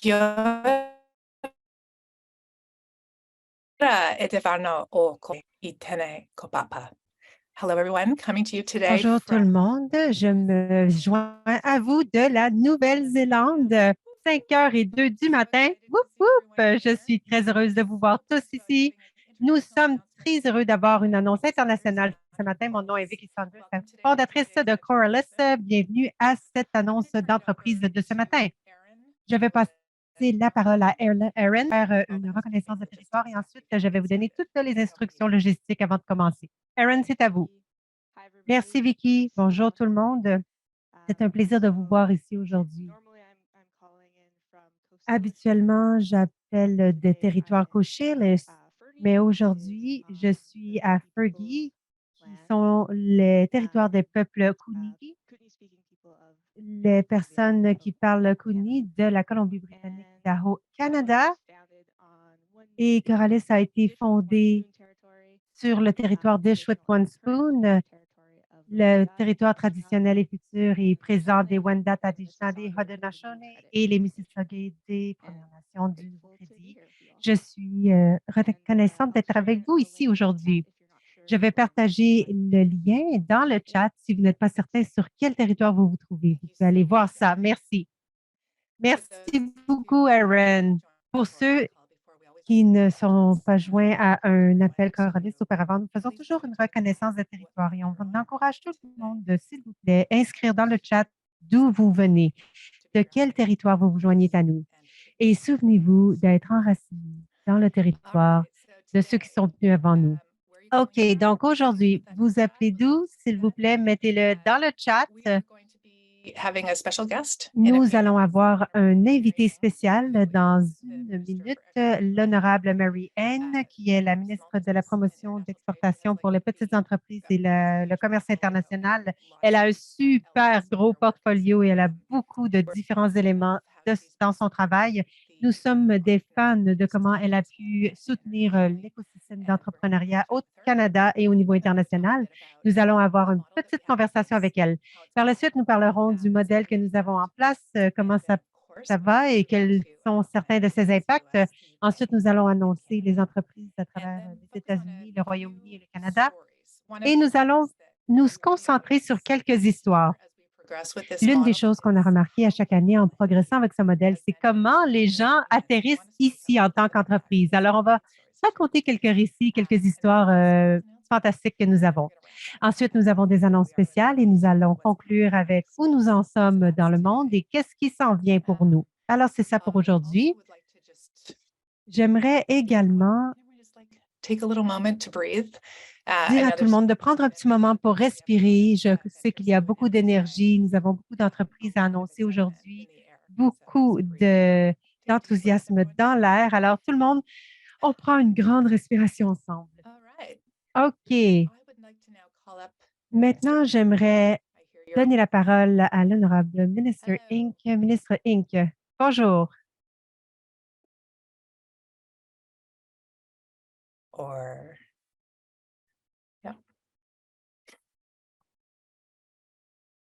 Hello, everyone. Coming to you today Bonjour tout from. le monde, je me joins à vous de la Nouvelle-Zélande, 5h02 du matin. Whoop, whoop! Je suis très heureuse de vous voir tous ici. Nous sommes très heureux d'avoir une annonce internationale ce matin. Mon nom est Vicky Saunders, la fondatrice de Coralus. Bienvenue à cette annonce d'entreprise de ce matin. Je vais passer la parole à Erin, faire une reconnaissance de territoire et ensuite je vais vous donner toutes les instructions logistiques avant de commencer. Erin, c'est à vous. Merci Vicky. Bonjour tout le monde. C'est un plaisir de vous voir ici aujourd'hui. Habituellement, j'appelle des territoires Cochise, mais aujourd'hui, je suis à Fergie, qui sont les territoires des peuples Kuniki, les personnes qui parlent Kuni de la Colombie-Britannique au Canada. Et Corallis a été fondé sur le territoire d'Ishwet-Spoon, le territoire traditionnel et futur et présent des Wendat, Anishinaabe, Haudenosaunee et les Mississauga des Premières Nations du Crédit. Je suis reconnaissante d'être avec vous ici aujourd'hui. Je vais partager le lien dans le chat si vous n'êtes pas certain sur quel territoire vous vous trouvez. Vous pouvez aller voir ça. Merci. Merci beaucoup, Aaron. Pour ceux qui ne sont pas joints à un appel Corallis auparavant, nous faisons toujours une reconnaissance de territoire et on encourage tout le monde de, s'il vous plaît, inscrire dans le chat d'où vous venez, de quel territoire vous vous joignez à nous. Et souvenez-vous d'être enracinés dans le territoire de ceux qui sont venus avant nous. OK, donc aujourd'hui, vous appelez d'où, s'il vous plaît, mettez-le dans le chat. Nous allons avoir un invité spécial dans une minute, l'honorable Mary Ann, qui est la ministre de la Promotion d'exportation pour les petites entreprises et le commerce international. Elle a un super gros portfolio et elle a beaucoup de différents éléments dans son travail. Nous sommes des fans de comment elle a pu soutenir l'écosystème d'entrepreneuriat au Canada et au niveau international. Nous allons avoir une petite conversation avec elle. Par la suite, nous parlerons du modèle que nous avons en place, comment ça va et quels sont certains de ses impacts. Ensuite, nous allons annoncer les entreprises à travers les États-Unis, le Royaume-Uni et le Canada. Et nous allons nous concentrer sur quelques histoires. L'une des choses qu'on a remarqué à chaque année en progressant avec ce modèle, c'est comment les gens atterrissent ici en tant qu'entreprise. Alors, on va raconter quelques récits, quelques histoires fantastiques que nous avons. Ensuite, nous avons des annonces spéciales et nous allons conclure avec où nous en sommes dans le monde et qu'est-ce qui s'en vient pour nous. Alors, c'est ça pour aujourd'hui. J'aimerais également dire à tout le monde de prendre un petit moment pour respirer. Je sais qu'il y a beaucoup d'énergie. Nous avons beaucoup d'entreprises à annoncer aujourd'hui, beaucoup d'enthousiasme dans l'air. Alors, tout le monde, on prend une grande respiration ensemble. OK. Maintenant, j'aimerais donner la parole à l'honorable ministre Inc. Ministre Inc. Bonjour.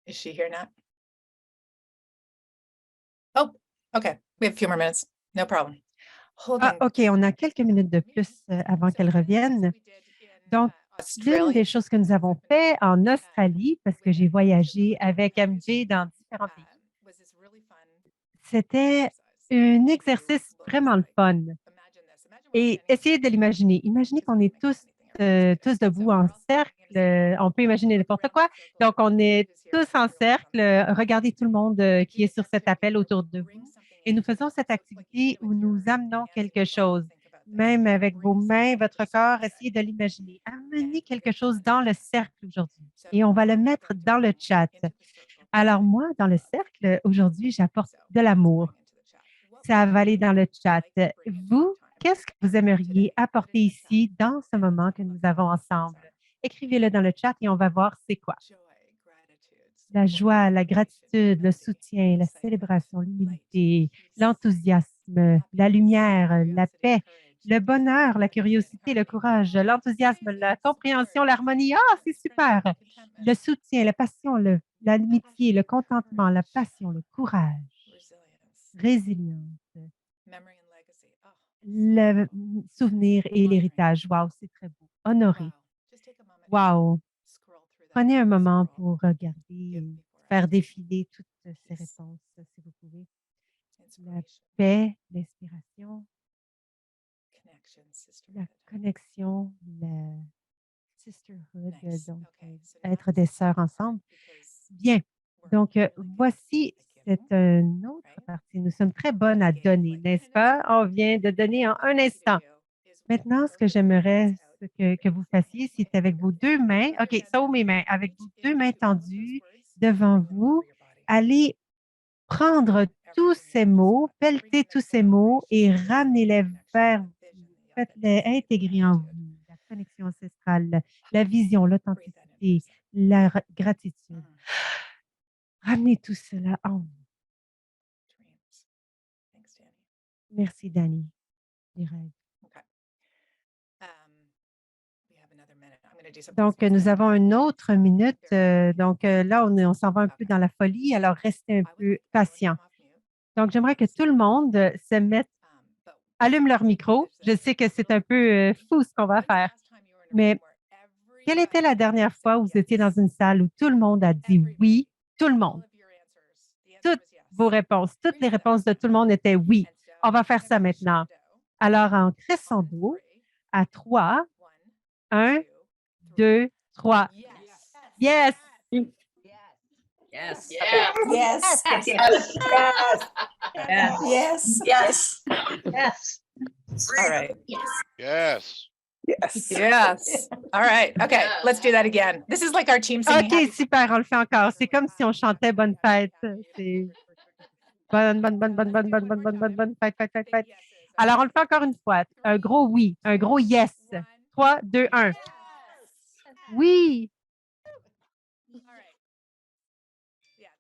Is she here now? Oh, okay. We have a few more minutes. No problem. Ah, OK, on a quelques minutes de plus avant qu'elle revienne. Donc, l'une des choses que nous avons fait en Australie, parce que j'ai voyagé avec MJ dans différents pays, c'était un exercice vraiment le fun. Et essayez de l'imaginer. Imaginez qu'on est tous debout en cercle. On peut imaginer n'importe quoi. Donc, on est tous en cercle. Regardez tout le monde qui est sur cet appel autour de vous. Et nous faisons cette activité où nous amenons quelque chose. Même avec vos mains, votre corps, essayez de l'imaginer. Amenez quelque chose dans le cercle aujourd'hui. Et on va le mettre dans le chat. Alors, moi, dans le cercle, aujourd'hui, j'apporte de l'amour. Ça va aller dans le chat. Vous, qu'est-ce que vous aimeriez apporter ici dans ce moment que nous avons ensemble? Écrivez-le dans le chat et on va voir c'est quoi. La joie, la gratitude, le soutien, la célébration, l'humilité, l'enthousiasme, la lumière, la paix, le bonheur, la curiosité, le courage, l'enthousiasme, la compréhension, l'harmonie. Ah, c'est super! Le soutien, la passion, l'amitié, le contentement, la passion, le courage, résilience, Memory and legacy. Oh, Le souvenir et l'héritage. Wow, c'est très beau. Honorer. wow. Just take a moment to Wow. scroll through that. Prenez un moment Scroll. pour regarder Give et before I faire take défiler toutes ces Peace. réponses, si vous pouvez. La Inspiration. paix, l'inspiration, Connection. la Sisterhood. connexion, la sisterhood, Nice. donc Okay. So now être this des is the sœurs fun part ensemble. because Bien. we're Donc, really good voici at cette giving, une autre right? partie. Nous sommes très bonnes à We gave donner, like n'est-ce 10 minutes pas? ago. On vient de donner And en what I un want you to instant. do is with Maintenant, ce both que of your j'aimerais hands out, que vous fassiez, c'est in avec your vos deux with mains. both of OK, your hands ça où out, mes mains? Avec reach vos deux mains into all of those tendues words devant and bring them over vous, your body. allez prendre tous Everything ces that you just mots, got. Bring pelleter them tous into ces mots et celebration, this ramenez-les connection, vers the vous. vision, the Faites-les authenticity, the intégrer en gratitude. vous. La connexion ancestrale, la vision, Breathe that in for a l'authenticité, second. la gratitude. Mm. Ramenez tout cela en vous. Dreams. Thanks, Danny. Merci, Dani. Les rêves. Okay. We have another minute. I'm going to do something Donc, sneaky. nous avons une autre minute. Very Donc, là, on s'en va un peu Okay. dans la folie. Alors, restez un I would peu like everyone to patient. come off mute. Donc, j'aimerais que tout le monde se mette, But allume leur micro. Je sais que c'est un peu fou ce qu'on va when's the faire, last time you were in a mais room where quelle était la everybody dernière said fois où vous étiez dans yes? une salle où tout le monde a dit Everybody. oui? Tout le All monde. of your answers. The answer Toutes was yes. vos réponses, toutes We're les gonna do that réponses de one tout le more monde étaient oui. time. And so On va we're faire gonna ça crescendo maintenant. Alors, en on crescendo, 3. à 3, 1, 1, 2, 3. 2, 3. Yes. Yes! Yes. Yes. Yes. Yes. Yes. Yes. Yes. Yes. Yes. All right. Yes. Yes. Yes. All right. Okay. Let's do that again. This is like our team singing. OK, super, on le fait encore. C'est comme si on chantait bonne fête. C'est bonne, bonne, bonne, bonne, bonne, bonne, bonne, bonne, bonne, bonne fête, fête, fête, fête. Alors, on le fait encore une fois. Un gros oui, un gros yes. 3, 2, 1. Oui!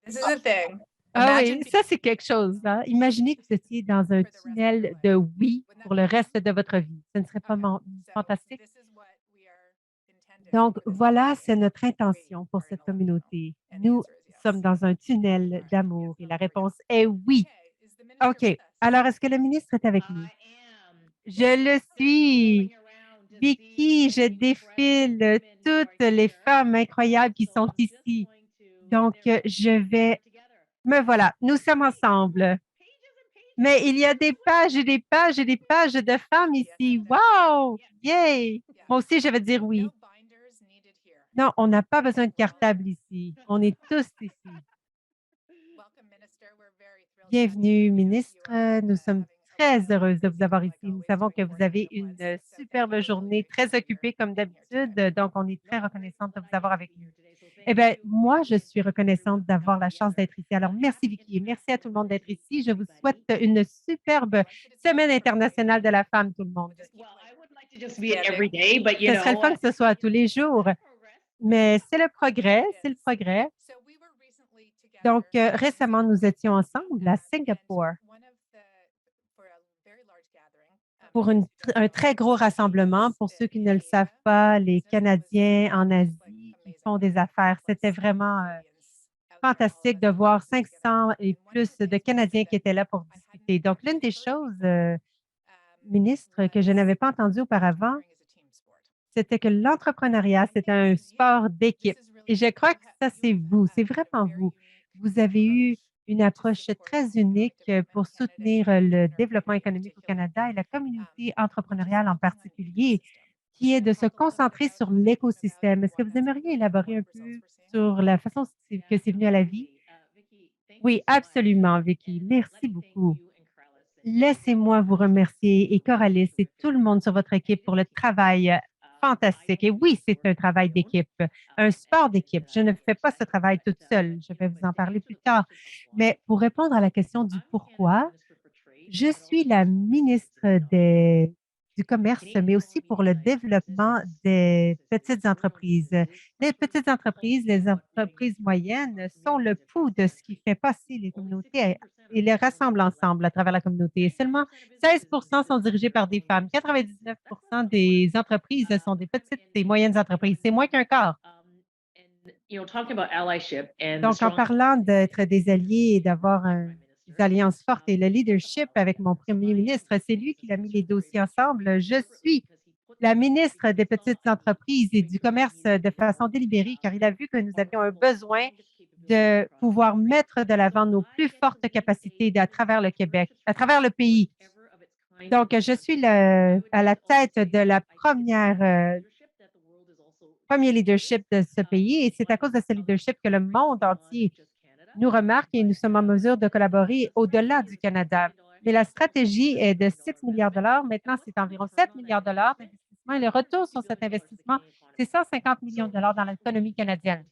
This is a thing. Ah Imagine oui, ça, c'est quelque chose. Hein? Imaginez que vous étiez dans un tunnel de oui pour le reste de votre vie. Ce ne serait pas fantastique? Donc, voilà, c'est notre intention pour cette communauté. Nous sommes dans un tunnel d'amour et la réponse est oui. OK. Alors, est-ce que le ministre est avec nous? Je le suis. Vicky, je défile toutes les femmes incroyables qui sont ici. Donc, je vais... Me voilà, nous sommes ensemble. Mais il y a des pages et des pages et des pages de femmes ici. Wow! Yay! Moi aussi, je vais dire oui. Non, on n'a pas besoin de cartable ici. On est tous ici. Bienvenue, ministre. Nous sommes très heureuses de vous avoir ici. Nous savons que vous avez une superbe journée, très occupée comme d'habitude. Donc, on est très reconnaissante de vous avoir avec nous. Eh bien, moi, je suis reconnaissante d'avoir la chance d'être ici. Alors, merci Vicky et merci à tout le monde d'être ici. Je vous souhaite une superbe Semaine internationale de la femme, tout le monde. Ce serait le fun que ce soit tous les jours, mais c'est le progrès, c'est le progrès. Donc, récemment, nous étions ensemble à Singapour pour un très gros rassemblement. Pour ceux qui ne le savent pas, les Canadiens en Asie qui font des affaires. C'était vraiment fantastique de voir 500 et plus de Canadiens qui étaient là pour discuter. Donc, l'une des choses, ministre, que je n'avais pas entendu auparavant, c'était que l'entrepreneuriat, c'est un sport d'équipe. Et je crois que ça, c'est vous, c'est vraiment vous. Vous avez eu une approche très unique pour soutenir le développement économique au Canada et la communauté entrepreneuriale en particulier, qui est de se concentrer sur l'écosystème. Est-ce que vous aimeriez élaborer un peu sur la façon que c'est venu à la vie? Oui, absolument, Vicky. Merci beaucoup. Laissez-moi vous remercier et Coralis et tout le monde sur votre équipe pour le travail fantastique. Et oui, c'est un travail d'équipe, un sport d'équipe. Je ne fais pas ce travail toute seule. Je vais vous en parler plus tard. Mais pour répondre à la question du pourquoi, je suis la ministre du commerce, mais aussi pour le développement des petites entreprises. Les petites entreprises, les entreprises moyennes sont le pouls de ce qui fait passer les communautés et les rassemble ensemble à travers la communauté. Et seulement 16 sont dirigés par des femmes. 99 des entreprises sont des petites et moyennes entreprises. C'est moins qu'un quart. Donc, en parlant d'être des alliés et d'avoir des alliances fortes et le leadership avec mon premier ministre. C'est lui qui a mis les dossiers ensemble. Je suis la ministre des petites entreprises et du commerce de façon délibérée, car il a vu que nous avions un besoin de pouvoir mettre de l'avant nos plus fortes capacités à travers le Québec, à travers le pays. Donc, je suis à la tête de la premier leadership de ce pays et c'est à cause de ce leadership que le monde entier nous remarque et nous sommes en mesure de collaborer au-delà du Canada. Mais la stratégie est de 6 milliards de dollars. Maintenant, c'est environ 7 milliards de dollars d'investissement et le retour sur cet investissement, c'est 150 millions de dollars dans l'économie canadienne.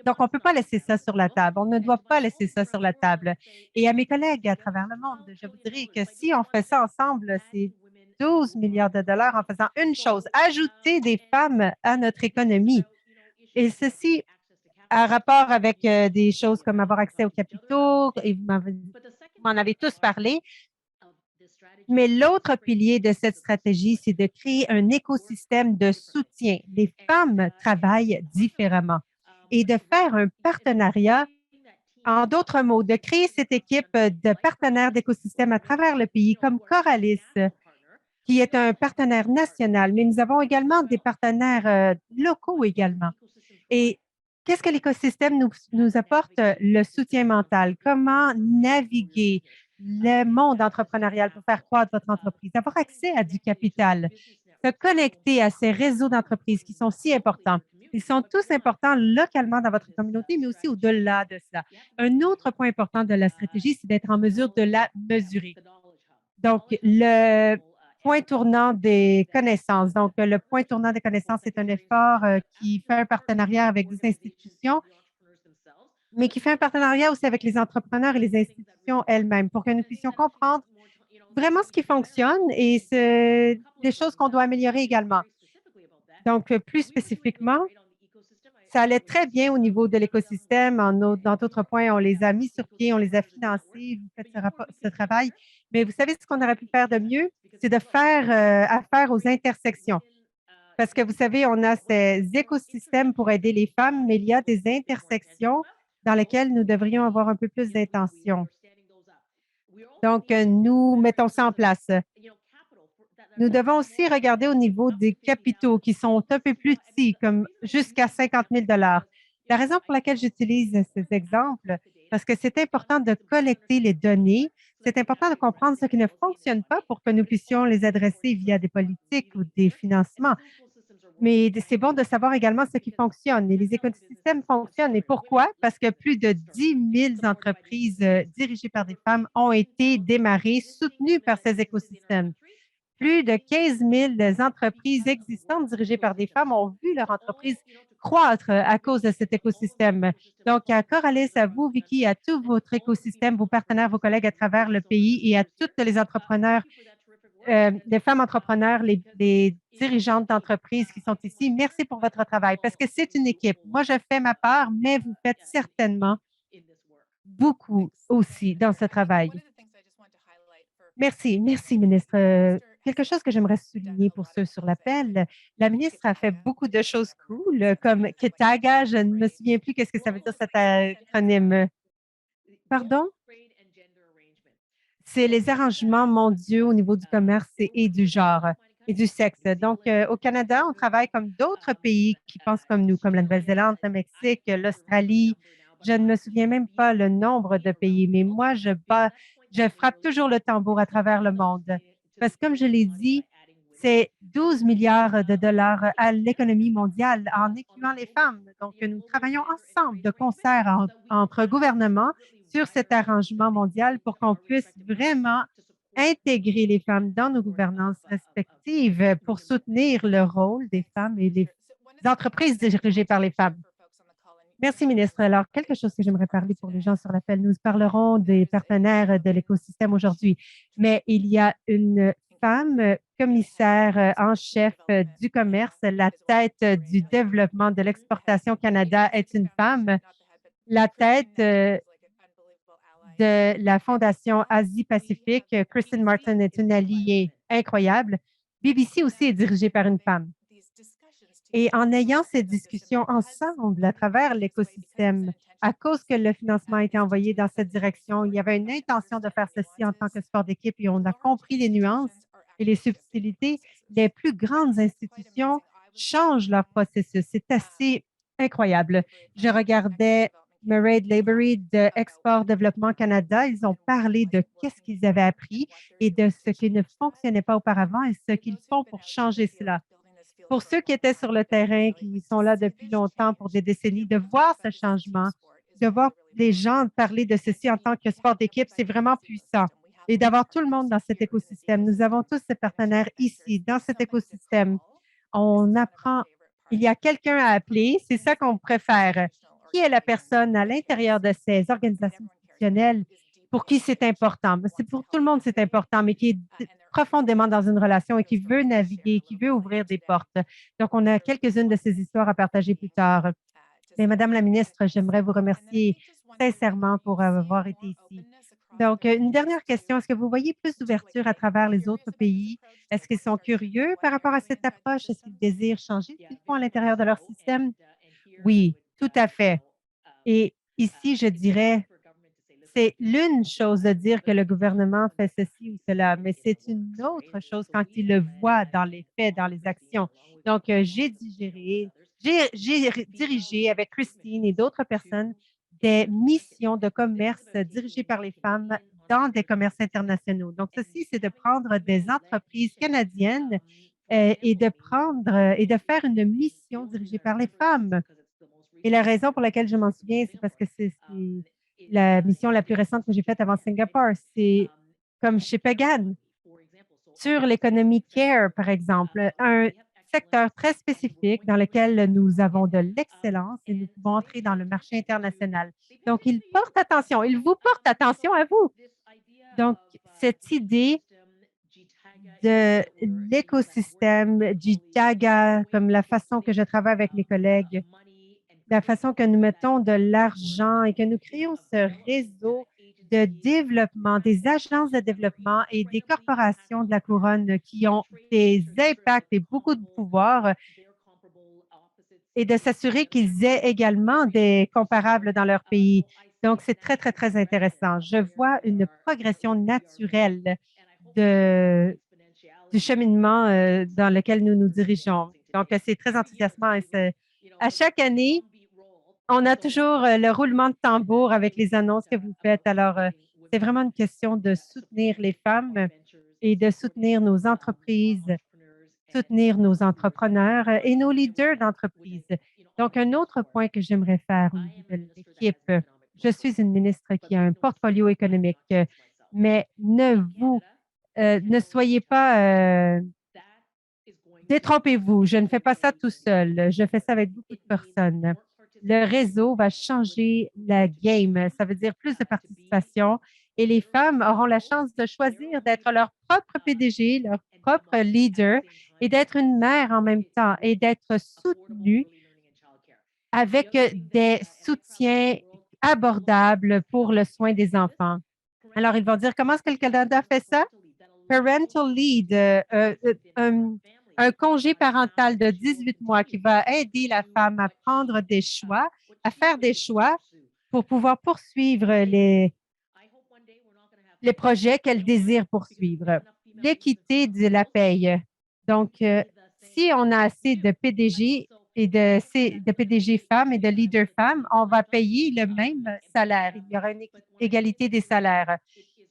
Donc, on ne peut pas laisser ça sur la table. On ne doit pas laisser ça sur la table. Et à mes collègues à travers le monde, je vous dirais que si on fait ça ensemble, c'est 12 milliards de dollars en faisant une chose, ajouter des femmes à notre économie. Et ceci a rapport avec des choses comme avoir accès aux capitaux, et vous m'en avez tous parlé. Mais l'autre pilier de cette stratégie, c'est de créer un écosystème de soutien. Les femmes travaillent différemment et de faire un partenariat, en d'autres mots, de créer cette équipe de partenaires d'écosystème à travers le pays, comme Coralis, qui est un partenaire national, mais nous avons également des partenaires locaux également. Et qu'est-ce que l'écosystème nous apporte? Le soutien mental. Comment naviguer le monde entrepreneurial pour faire croître votre entreprise, avoir accès à du capital, se connecter à ces réseaux d'entreprises qui sont si importants. Ils sont tous importants localement dans votre communauté, mais aussi au-delà de cela. Un autre point important de la stratégie, c'est d'être en mesure de la mesurer. Donc, le point tournant des connaissances. Donc, le point tournant des connaissances, c'est un effort qui fait un partenariat avec des institutions, mais qui fait un partenariat aussi avec les entrepreneurs et les institutions elles-mêmes pour que nous puissions comprendre vraiment ce qui fonctionne et des choses qu'on doit améliorer également. Donc, plus spécifiquement, ça allait très bien au niveau de l'écosystème. Dans d'autres points, on les a mis sur pied, on les a financés, vous faites ce travail. Mais vous savez ce qu'on aurait pu faire de mieux? C'est de faire affaire aux intersections. Parce que vous savez, on a ces écosystèmes pour aider les femmes, mais il y a des intersections dans lesquelles nous devrions avoir un peu plus d'intention. Donc, nous mettons ça en place. Nous devons aussi regarder au niveau des capitaux qui sont un peu plus petits, comme jusqu'à 50 000 La raison pour laquelle j'utilise ces exemples, parce que c'est important de collecter les données, c'est important de comprendre ce qui ne fonctionne pas pour que nous puissions les adresser via des politiques ou des financements. Mais c'est bon de savoir également ce qui fonctionne. Et les écosystèmes fonctionnent. Et pourquoi? Parce que plus de 10 000 entreprises dirigées par des femmes ont été démarrées, soutenues par ces écosystèmes. Plus de 15 000 entreprises existantes dirigées par des femmes ont vu leur entreprise croître à cause de cet écosystème. Donc, à Coralis, à vous, Vicky, à tout votre écosystème, vos partenaires, vos collègues à travers le pays et à toutes les entrepreneurs, les femmes entrepreneurs, les dirigeantes d'entreprises qui sont ici, merci pour votre travail parce que c'est une équipe. Moi, je fais ma part, mais vous faites certainement beaucoup aussi dans ce travail. Merci, merci, ministre. Quelque chose que j'aimerais souligner pour ceux sur l'appel, la ministre a fait beaucoup de choses cool, comme Kitaga, je ne me souviens plus qu'est-ce que ça veut dire cet acronyme. Pardon? C'est les arrangements mondiaux au niveau du commerce et du genre et du sexe. Donc, au Canada, on travaille comme d'autres pays qui pensent comme nous, comme la Nouvelle-Zélande, le Mexique, l'Australie. Je ne me souviens même pas le nombre de pays, mais moi, je frappe toujours le tambour à travers le monde. Parce que, comme je l'ai dit, c'est 12 milliards de dollars à l'économie mondiale en incluant les femmes. Donc, nous travaillons ensemble de concert entre gouvernements sur cet arrangement mondial pour qu'on puisse vraiment intégrer les femmes dans nos gouvernances respectives pour soutenir le rôle des femmes et les entreprises dirigées par les femmes. Merci, ministre. Alors, quelque chose que j'aimerais parler pour les gens sur l'appel. Nous parlerons des partenaires de l'écosystème aujourd'hui, mais il y a une femme commissaire en chef du commerce, la tête du développement de l'exportation Canada est une femme. La tête de la Fondation Asie-Pacifique, Kristen Martin, est une alliée incroyable. BBC aussi est dirigée par une femme. Et en ayant ces discussions ensemble à travers l'écosystème, à cause que le financement a été envoyé dans cette direction, il y avait une intention de faire ceci en tant que sport d'équipe et on a compris les nuances et les subtilités. Les plus grandes institutions changent leur processus. C'est assez incroyable. Je regardais Mairead Laborie de Export Développement Canada. Ils ont parlé de qu'est-ce qu'ils avaient appris et de ce qui ne fonctionnait pas auparavant et ce qu'ils font pour changer cela. Pour ceux qui étaient sur le terrain, qui sont là depuis longtemps pour des décennies, de voir ce changement, de voir les gens parler de ceci en tant que sport d'équipe, c'est vraiment puissant. Et d'avoir tout le monde dans cet écosystème. Nous avons tous ces partenaires ici, dans cet écosystème. On apprend, il y a quelqu'un à appeler, c'est ça qu'on préfère. Qui est la personne à l'intérieur de ces organisations institutionnelles pour qui c'est important? C'est pour tout le monde, c'est important, mais qui est profondément dans une relation et qui veut naviguer, qui veut ouvrir des portes. Donc, on a quelques-unes de ces histoires à partager plus tard. Mais Madame la ministre, j'aimerais vous remercier sincèrement pour avoir été ici. Donc, une dernière question. Est-ce que vous voyez plus d'ouverture à travers les autres pays? Est-ce qu'ils sont curieux par rapport à cette approche? Est-ce qu'ils désirent changer ce qu'ils font à l'intérieur de leur système? Oui, tout à fait. Et ici, je dirais, c'est l'une chose de dire que le gouvernement fait ceci ou cela, mais c'est une autre chose quand il le voit dans les faits, dans les actions. Donc, j'ai dirigé avec Christine et d'autres personnes des missions de commerce dirigées par les femmes dans des commerces internationaux. Donc, ceci, c'est de prendre des entreprises canadiennes et de prendre et de faire une mission dirigée par les femmes. Et la raison pour laquelle je m'en souviens, c'est parce que c'est la mission la plus récente que j'ai faite avant Singapour. C'est comme chez Pagan, sur l'économie care, par exemple, un secteur très spécifique dans lequel nous avons de l'excellence et nous pouvons entrer dans le marché international. Donc, il porte attention, il vous porte attention à vous. Donc, cette idée de l'écosystème, du DAGA, comme la façon que je travaille avec mes collègues, la façon que nous mettons de l'argent et que nous créons ce réseau de développement, des agences de développement et des corporations de la couronne qui ont des impacts et beaucoup de pouvoir et de s'assurer qu'ils aient également des comparables dans leur pays. Donc, c'est très, très, très intéressant. Je vois une progression naturelle du cheminement dans lequel nous nous dirigeons. Donc, c'est très enthousiasmant et à chaque année, on a toujours le roulement de tambour avec les annonces que vous faites. Alors, c'est vraiment une question de soutenir les femmes et de soutenir nos entreprises, soutenir nos entrepreneurs et nos leaders d'entreprise. Donc, un autre point que j'aimerais faire au niveau de l'équipe, je suis une ministre qui a un portfolio économique, mais ne soyez pas, détrompez-vous, je ne fais pas ça tout seul, je fais ça avec beaucoup de personnes. Le réseau va changer la game, ça veut dire plus de participation et les femmes auront la chance de choisir d'être leur propre PDG, leur propre leader et d'être une mère en même temps et d'être soutenues avec des soutiens abordables pour le soin des enfants. Alors, ils vont dire, comment est-ce que le Canada fait ça? Parental lead, un congé parental de 18 mois qui va aider la femme à prendre des choix, à faire des choix pour pouvoir poursuivre les projets qu'elle désire poursuivre. L'équité de la paye. Donc, si on a assez de PDG et de PDG femmes et de leaders femmes, on va payer le même salaire. Il y aura une égalité des salaires.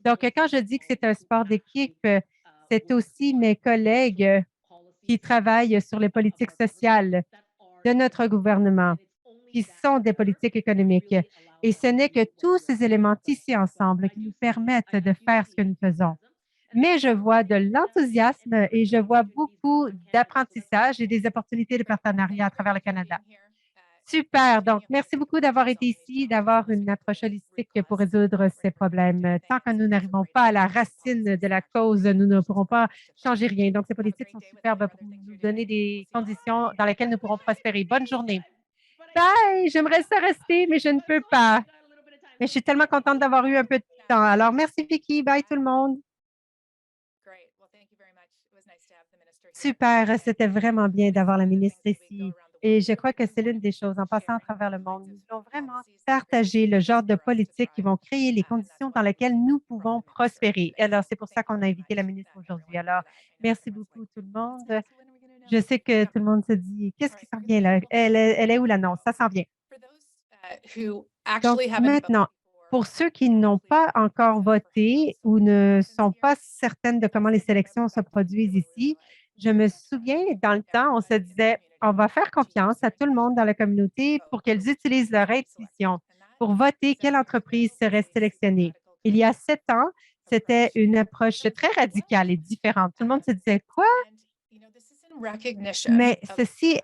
Donc, quand je dis que c'est un sport d'équipe, c'est aussi mes collègues qui travaillent sur les politiques sociales de notre gouvernement, qui sont des politiques économiques. Et ce n'est que tous ces éléments tissés ensemble qui nous permettent de faire ce que nous faisons. Mais je vois de l'enthousiasme et je vois beaucoup d'apprentissage et des opportunités de partenariat à travers le Canada. Super. Donc, merci beaucoup d'avoir été ici, d'avoir une approche holistique pour résoudre ces problèmes. Tant que nous n'arrivons pas à la racine de la cause, nous ne pourrons pas changer rien. Donc, ces politiques sont superbes pour nous donner des conditions dans lesquelles nous pourrons prospérer. Bonne journée. Bye! J'aimerais ça rester, mais je ne peux pas. Mais je suis tellement contente d'avoir eu un peu de temps. Alors, merci Vicky. Bye tout le monde. Super. C'était vraiment bien d'avoir la ministre ici. Et je crois que c'est l'une des choses, en passant à travers le monde, nous voulons vraiment partager le genre de politique qui vont créer les conditions dans lesquelles nous pouvons prospérer. Alors, c'est pour ça qu'on a invité la ministre aujourd'hui. Alors, merci beaucoup tout le monde. Je sais que tout le monde se dit, qu'est-ce qui s'en vient là? Elle est où l'annonce? Ça s'en vient. Donc, maintenant, pour ceux qui n'ont pas encore voté ou ne sont pas certaines de comment les sélections se produisent ici, je me souviens, dans le temps, on se disait, on va faire confiance à tout le monde dans la communauté pour qu'elles utilisent leur intuition pour voter quelle entreprise serait sélectionnée. Il y a 7 ans, c'était une approche très radicale et différente. Tout le monde se disait, quoi? Mais ceci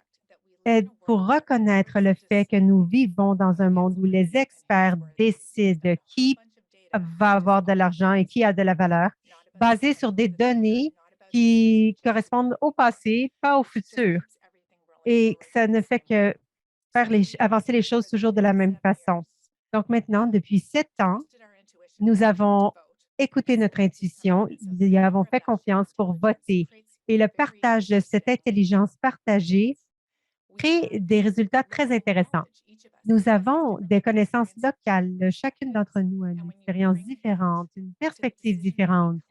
est pour reconnaître le fait que nous vivons dans un monde où les experts décident qui va avoir de l'argent et qui a de la valeur, basé sur des données qui correspondent au passé, pas au futur. Et ça ne fait que faire avancer les choses toujours de la même façon. Donc maintenant, depuis 7 ans, nous avons écouté notre intuition, nous y avons fait confiance pour voter. Et le partage de cette intelligence partagée crée des résultats très intéressants. Nous avons des connaissances locales. Chacune d'entre nous a une expérience différente, une perspective différente.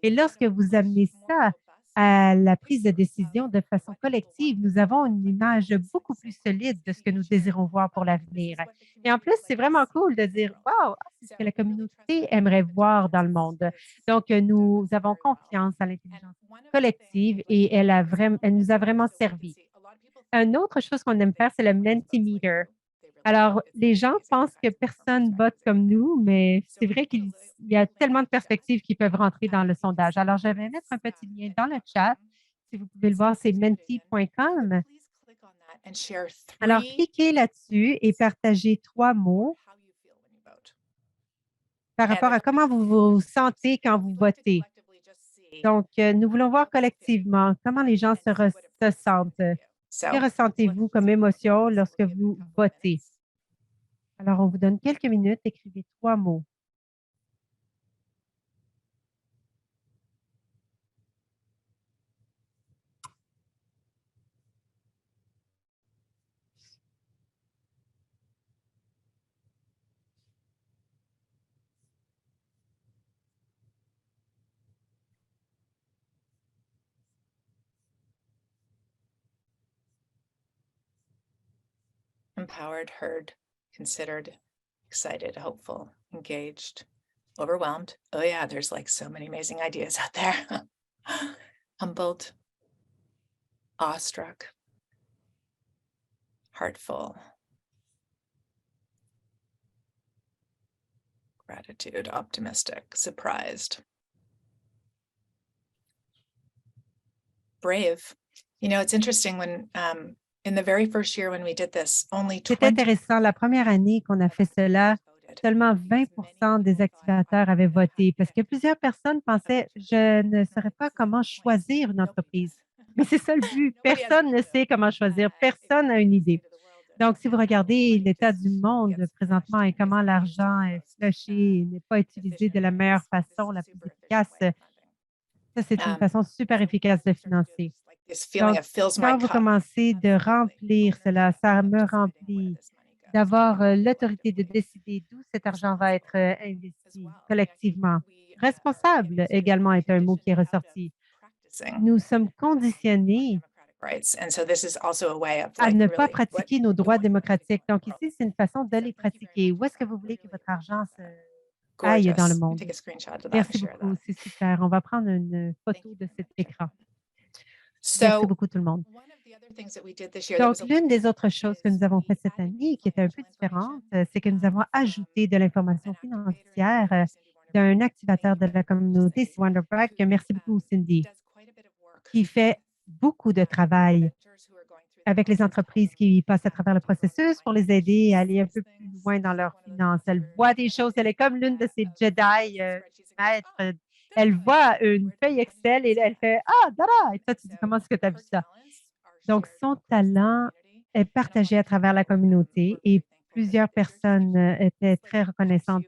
Et lorsque vous amenez ça à la prise de décision de façon collective, nous avons une image beaucoup plus solide de ce que nous désirons voir pour l'avenir. Et en plus, c'est vraiment cool de dire, wow, c'est ce que la communauté aimerait voir dans le monde. Donc, nous avons confiance à l'intelligence collective et elle nous a vraiment servi. Une autre chose qu'on aime faire, c'est le Mentimeter. Alors, les gens pensent que personne vote comme nous, mais c'est vrai qu'il y a tellement de perspectives qui peuvent rentrer dans le sondage. Alors, je vais mettre un petit lien dans le chat. Si vous pouvez le voir, c'est menti.com. Alors, cliquez là-dessus et partagez 3 mots par rapport à comment vous vous sentez quand vous votez. Donc, nous voulons voir collectivement comment les gens se sentent. Que ressentez-vous comme émotion lorsque vous votez? Alors, on vous donne quelques minutes, écrivez 3 mots. Empowered, heard, considered, excited, hopeful, engaged, overwhelmed. Oh yeah, there's like so many amazing ideas out there. Humbled, awestruck, heartful, gratitude, optimistic, surprised, brave. You know, it's interesting when in the very first year when we did this, only C'est 20 intéressant. La première année qu'on a fait cela, voted. seulement 20 des activateurs avaient voté parce que plusieurs personnes pensaient, je ne saurais pas comment choisir une entreprise. Mais c'est ça le but. Personne ne sait comment choisir. Personne n'a une idée. Donc, si vous regardez l'état du monde présentement et comment l'argent est flushé et n'est pas utilisé de la meilleure façon, la plus efficace, ça, c'est une façon super efficace de financer. Donc, quand vous commencez de remplir cela, ça me remplit d'avoir l'autorité de décider d'où cet argent va être investi collectivement. Responsable également est un mot qui est ressorti. Nous sommes conditionnés à ne pas pratiquer nos droits démocratiques. Donc ici, c'est une façon de les pratiquer. Où est-ce que vous voulez que votre argent aille dans le monde? Merci beaucoup, c'est super. On va prendre une photo de cet écran. Merci beaucoup tout le monde. Donc, l'une des autres choses que nous avons fait cette année, qui était un peu différente, c'est que nous avons ajouté de l'information financière d'un activateur de la communauté, c'est Wonderbrack. Merci beaucoup, Cindy, qui fait beaucoup de travail avec les entreprises qui passent à travers le processus pour les aider à aller un peu plus loin dans leurs finances. Elle voit des choses, elle est comme l'une de ces Jedi maîtres. Elle voit une feuille Excel et elle fait « Ah, dada! » Et toi, tu dis « Comment est-ce que tu as vu ça? » Donc, son talent est partagé à travers la communauté et plusieurs personnes étaient très reconnaissantes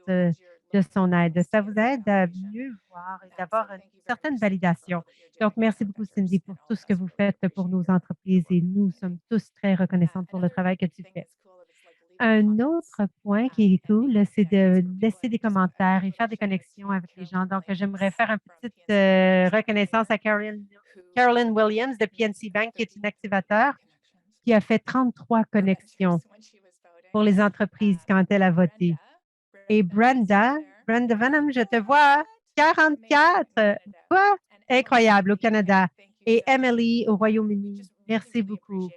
de son aide. Ça vous aide à mieux voir et d'avoir une certaine validation. Donc, merci beaucoup, Cindy, pour tout ce que vous faites pour nos entreprises et nous sommes tous très reconnaissants pour le travail que tu fais. Un autre point qui est cool, c'est de laisser des commentaires et faire des connexions avec les gens. Donc, j'aimerais faire une petite reconnaissance à Carolyn Williams de PNC Bank, qui est une activateur qui a fait 33 connexions pour les entreprises quand elle a voté. Et Brenda Venom, je te vois, 44. Quoi? Incroyable au Canada. Et Emily au Royaume-Uni. Merci beaucoup.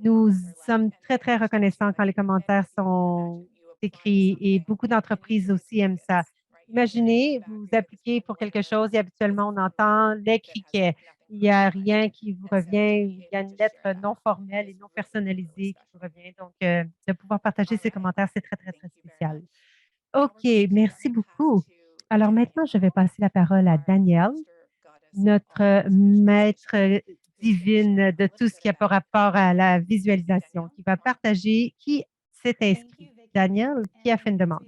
Nous sommes très, très reconnaissants quand les commentaires sont écrits et beaucoup d'entreprises aussi aiment ça. Imaginez, vous appliquez pour quelque chose et habituellement, on entend les criquets. Il n'y a rien qui vous revient, il y a une lettre non formelle et non personnalisée qui vous revient. Donc, de pouvoir partager ces commentaires, c'est très, très, très spécial. OK, merci beaucoup. Alors maintenant, je vais passer la parole à Danielle, notre maître divine de tout ce qui a par rapport à la visualisation, qui va partager qui s'est inscrit. Danielle, qui a fait une demande?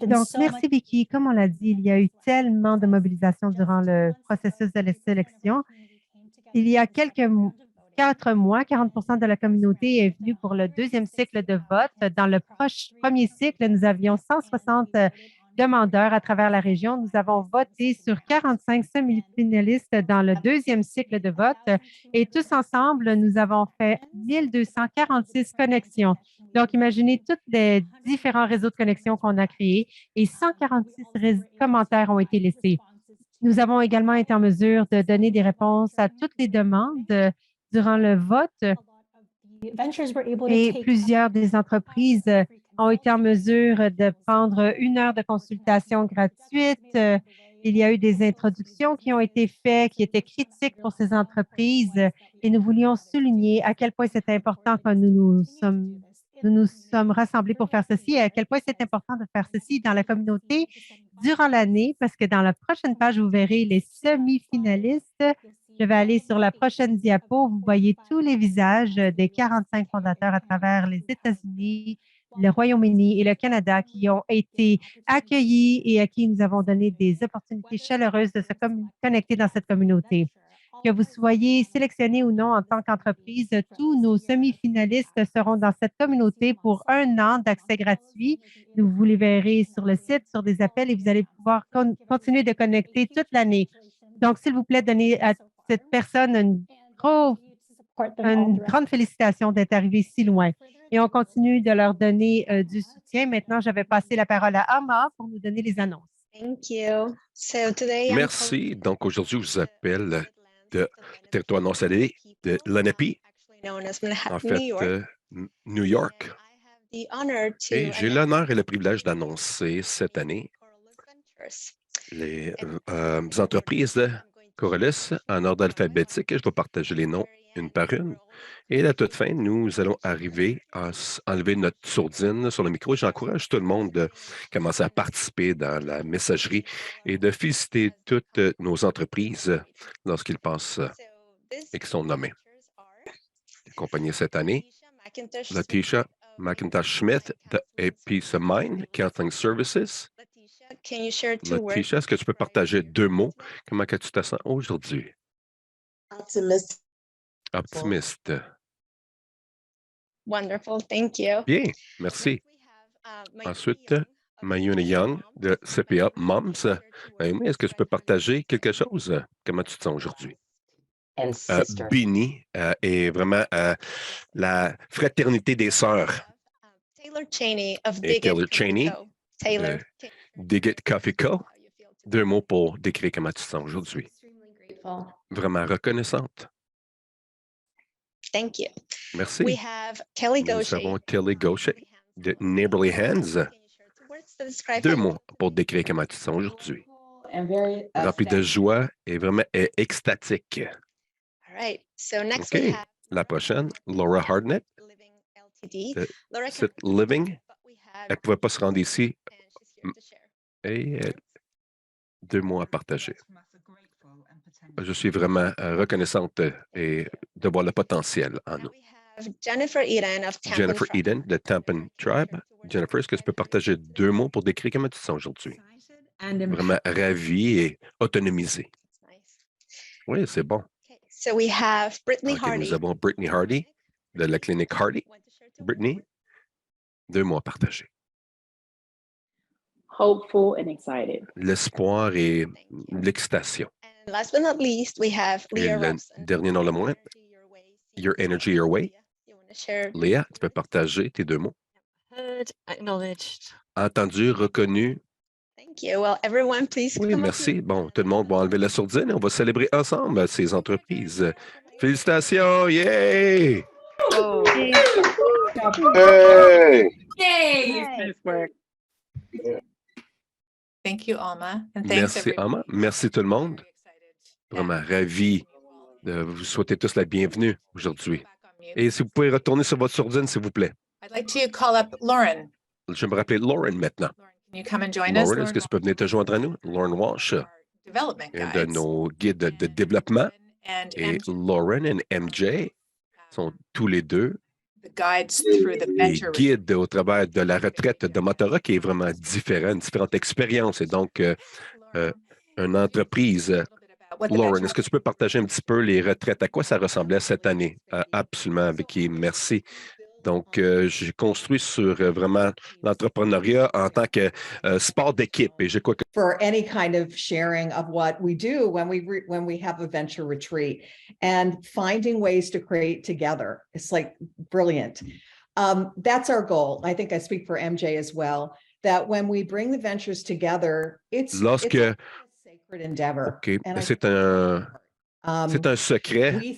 Donc, merci Vicky. Comme on l'a dit, il y a eu tellement de mobilisation durant le processus de la sélection. Il y a 4 mois, 40 de la communauté est venue pour le deuxième cycle de vote. Dans le premier cycle, nous avions 160 demandeurs à travers la région. Nous avons voté sur 45 semi-finalistes dans le deuxième cycle de vote et tous ensemble, nous avons fait 1246 connexions. Donc, imaginez tous les différents réseaux de connexions qu'on a créés et 146 commentaires ont été laissés. Nous avons également été en mesure de donner des réponses à toutes les demandes durant le vote et plusieurs des entreprises ont été en mesure de prendre 1 heure de consultation gratuite. Il y a eu des introductions qui ont été faites, qui étaient critiques pour ces entreprises et nous voulions souligner à quel point c'est important que nous nous sommes rassemblés pour faire ceci et à quel point c'est important de faire ceci dans la communauté durant l'année parce que dans la prochaine page, vous verrez les semi-finalistes. Je vais aller sur la prochaine diapo. Vous voyez tous les visages des 45 fondateurs à travers les États-Unis, le Royaume-Uni et le Canada qui ont été accueillis et à qui nous avons donné des opportunités chaleureuses de se connecter dans cette communauté. Que vous soyez sélectionné ou non en tant qu'entreprise, tous nos semi-finalistes seront dans cette communauté pour 1 an d'accès gratuit. Vous les verrez sur le site, sur des appels et vous allez pouvoir continuer de connecter toute l'année. Donc, s'il vous plaît, donnez à cette personne une grande félicitation d'être arrivée si loin. Et on continue de leur donner du soutien. Maintenant, je vais passer la parole à Ama pour nous donner les annonces. Merci. Donc, aujourd'hui, je vous appelle de territoire non cédé de Lenape, en fait, New York. Et j'ai l'honneur et le privilège d'annoncer cette année les entreprises de Corellis en ordre alphabétique. Je vais partager les noms une par une. Et à toute fin, nous allons arriver à enlever notre sourdine sur le micro. J'encourage tout le monde de commencer à participer dans la messagerie et de féliciter toutes nos entreprises lorsqu'ils passent et qui sont nommés. Accompagné cette année, Letitia McIntosh-Smith de A Peace of Mind, Counseling Services. Letitia, est-ce que tu peux partager 2 mots? Comment que tu te sens aujourd'hui? Optimiste. Wonderful, thank you. Bien, merci. Ensuite, Mayuna Young de CPA Moms. Naomi, est-ce que tu peux partager quelque chose? Comment tu te sens aujourd'hui? Bini est vraiment la fraternité des sœurs. Taylor Cheney of Et Taylor Cheney Taylor. de Digit Coffee Co. 2 mots pour décrire comment tu te sens aujourd'hui. Vraiment reconnaissante. Thank you. Merci. We have Kelly Nous Gaucher. avons Kelly Gaucher de Neighborly Hands. 2 mots pour décrire comment tu te sens aujourd'hui. Rempli de joie et vraiment extatique. All right. So next OK. we have La prochaine, Laura Hardnett, Living LTD. de Laura Sit can't- Living. but we have- Elle ne pouvait pas se rendre ici and she's here to share. et 2 mots à partager. Je suis vraiment reconnaissante et de voir le potentiel en nous. Now we Jennifer Eden of Tampa Jennifer Tribe. Eden de Tampa Tribe. Jennifer, est-ce que tu peux partager 2 mots pour décrire comment tu te sens aujourd'hui? Vraiment ravi et autonomisé. That's nice. Oui, c'est bon. Okay, so we have Brittany OK, Hardy. nous avons Brittany Hardy de la clinique Hardy. Want to share two Brittany, words? 2 mots à partager. Hopeful and excited. L'espoir et Thank you. l'excitation. And last but not least, we have Et Leah le Robson. dernier, non le moins, Your Energy Your Way. Leah, you want to share? Léa, tu peux partager tes 2 mots. Heard, acknowledged. Entendu, reconnu. Thank you. Well, everyone, please Oui, come up merci. here. Bon, tout le monde va enlever la sourdine et on va célébrer ensemble ces entreprises. Félicitations! Yay! Oh, Hey! yay! Nice work. Thank you, Alma. And thanks Merci, everyone. Alma. Merci tout le monde. Very excited. Vraiment Yeah. ravi de vous souhaiter tous la bienvenue aujourd'hui. Back on mute. Et si vous pouvez retourner sur votre sourdine, s'il vous plaît. I'd like to call up Lauren. Je vais me rappeler Lauren maintenant. Lauren, can you come and join us? Lauren, est-ce que tu peux venir te joindre à nous? Lauren Walsh, Our development un de guides. nos guides de développement, And et MJ, Lauren et MJ sont tous les deux the guides through the les venture. guides au travers de la retraite de mentorat qui est vraiment différent, une différente expérience. Et donc, une entreprise. Lauren, est-ce que tu peux partager un petit peu les retraites? À quoi ça ressemblait cette année? Absolument, Vicky, merci. Donc, j'ai construit sur vraiment l'entrepreneuriat en tant que sport d'équipe. Et je crois que for any kind of sharing of what we do when we have a venture retreat and finding ways to create together. It's like brilliant. That's our goal. I think I speak for MJ as well, that when we bring the ventures together, it's Lorsque- a sacred endeavor. OK, And I c'est think un secret. oui.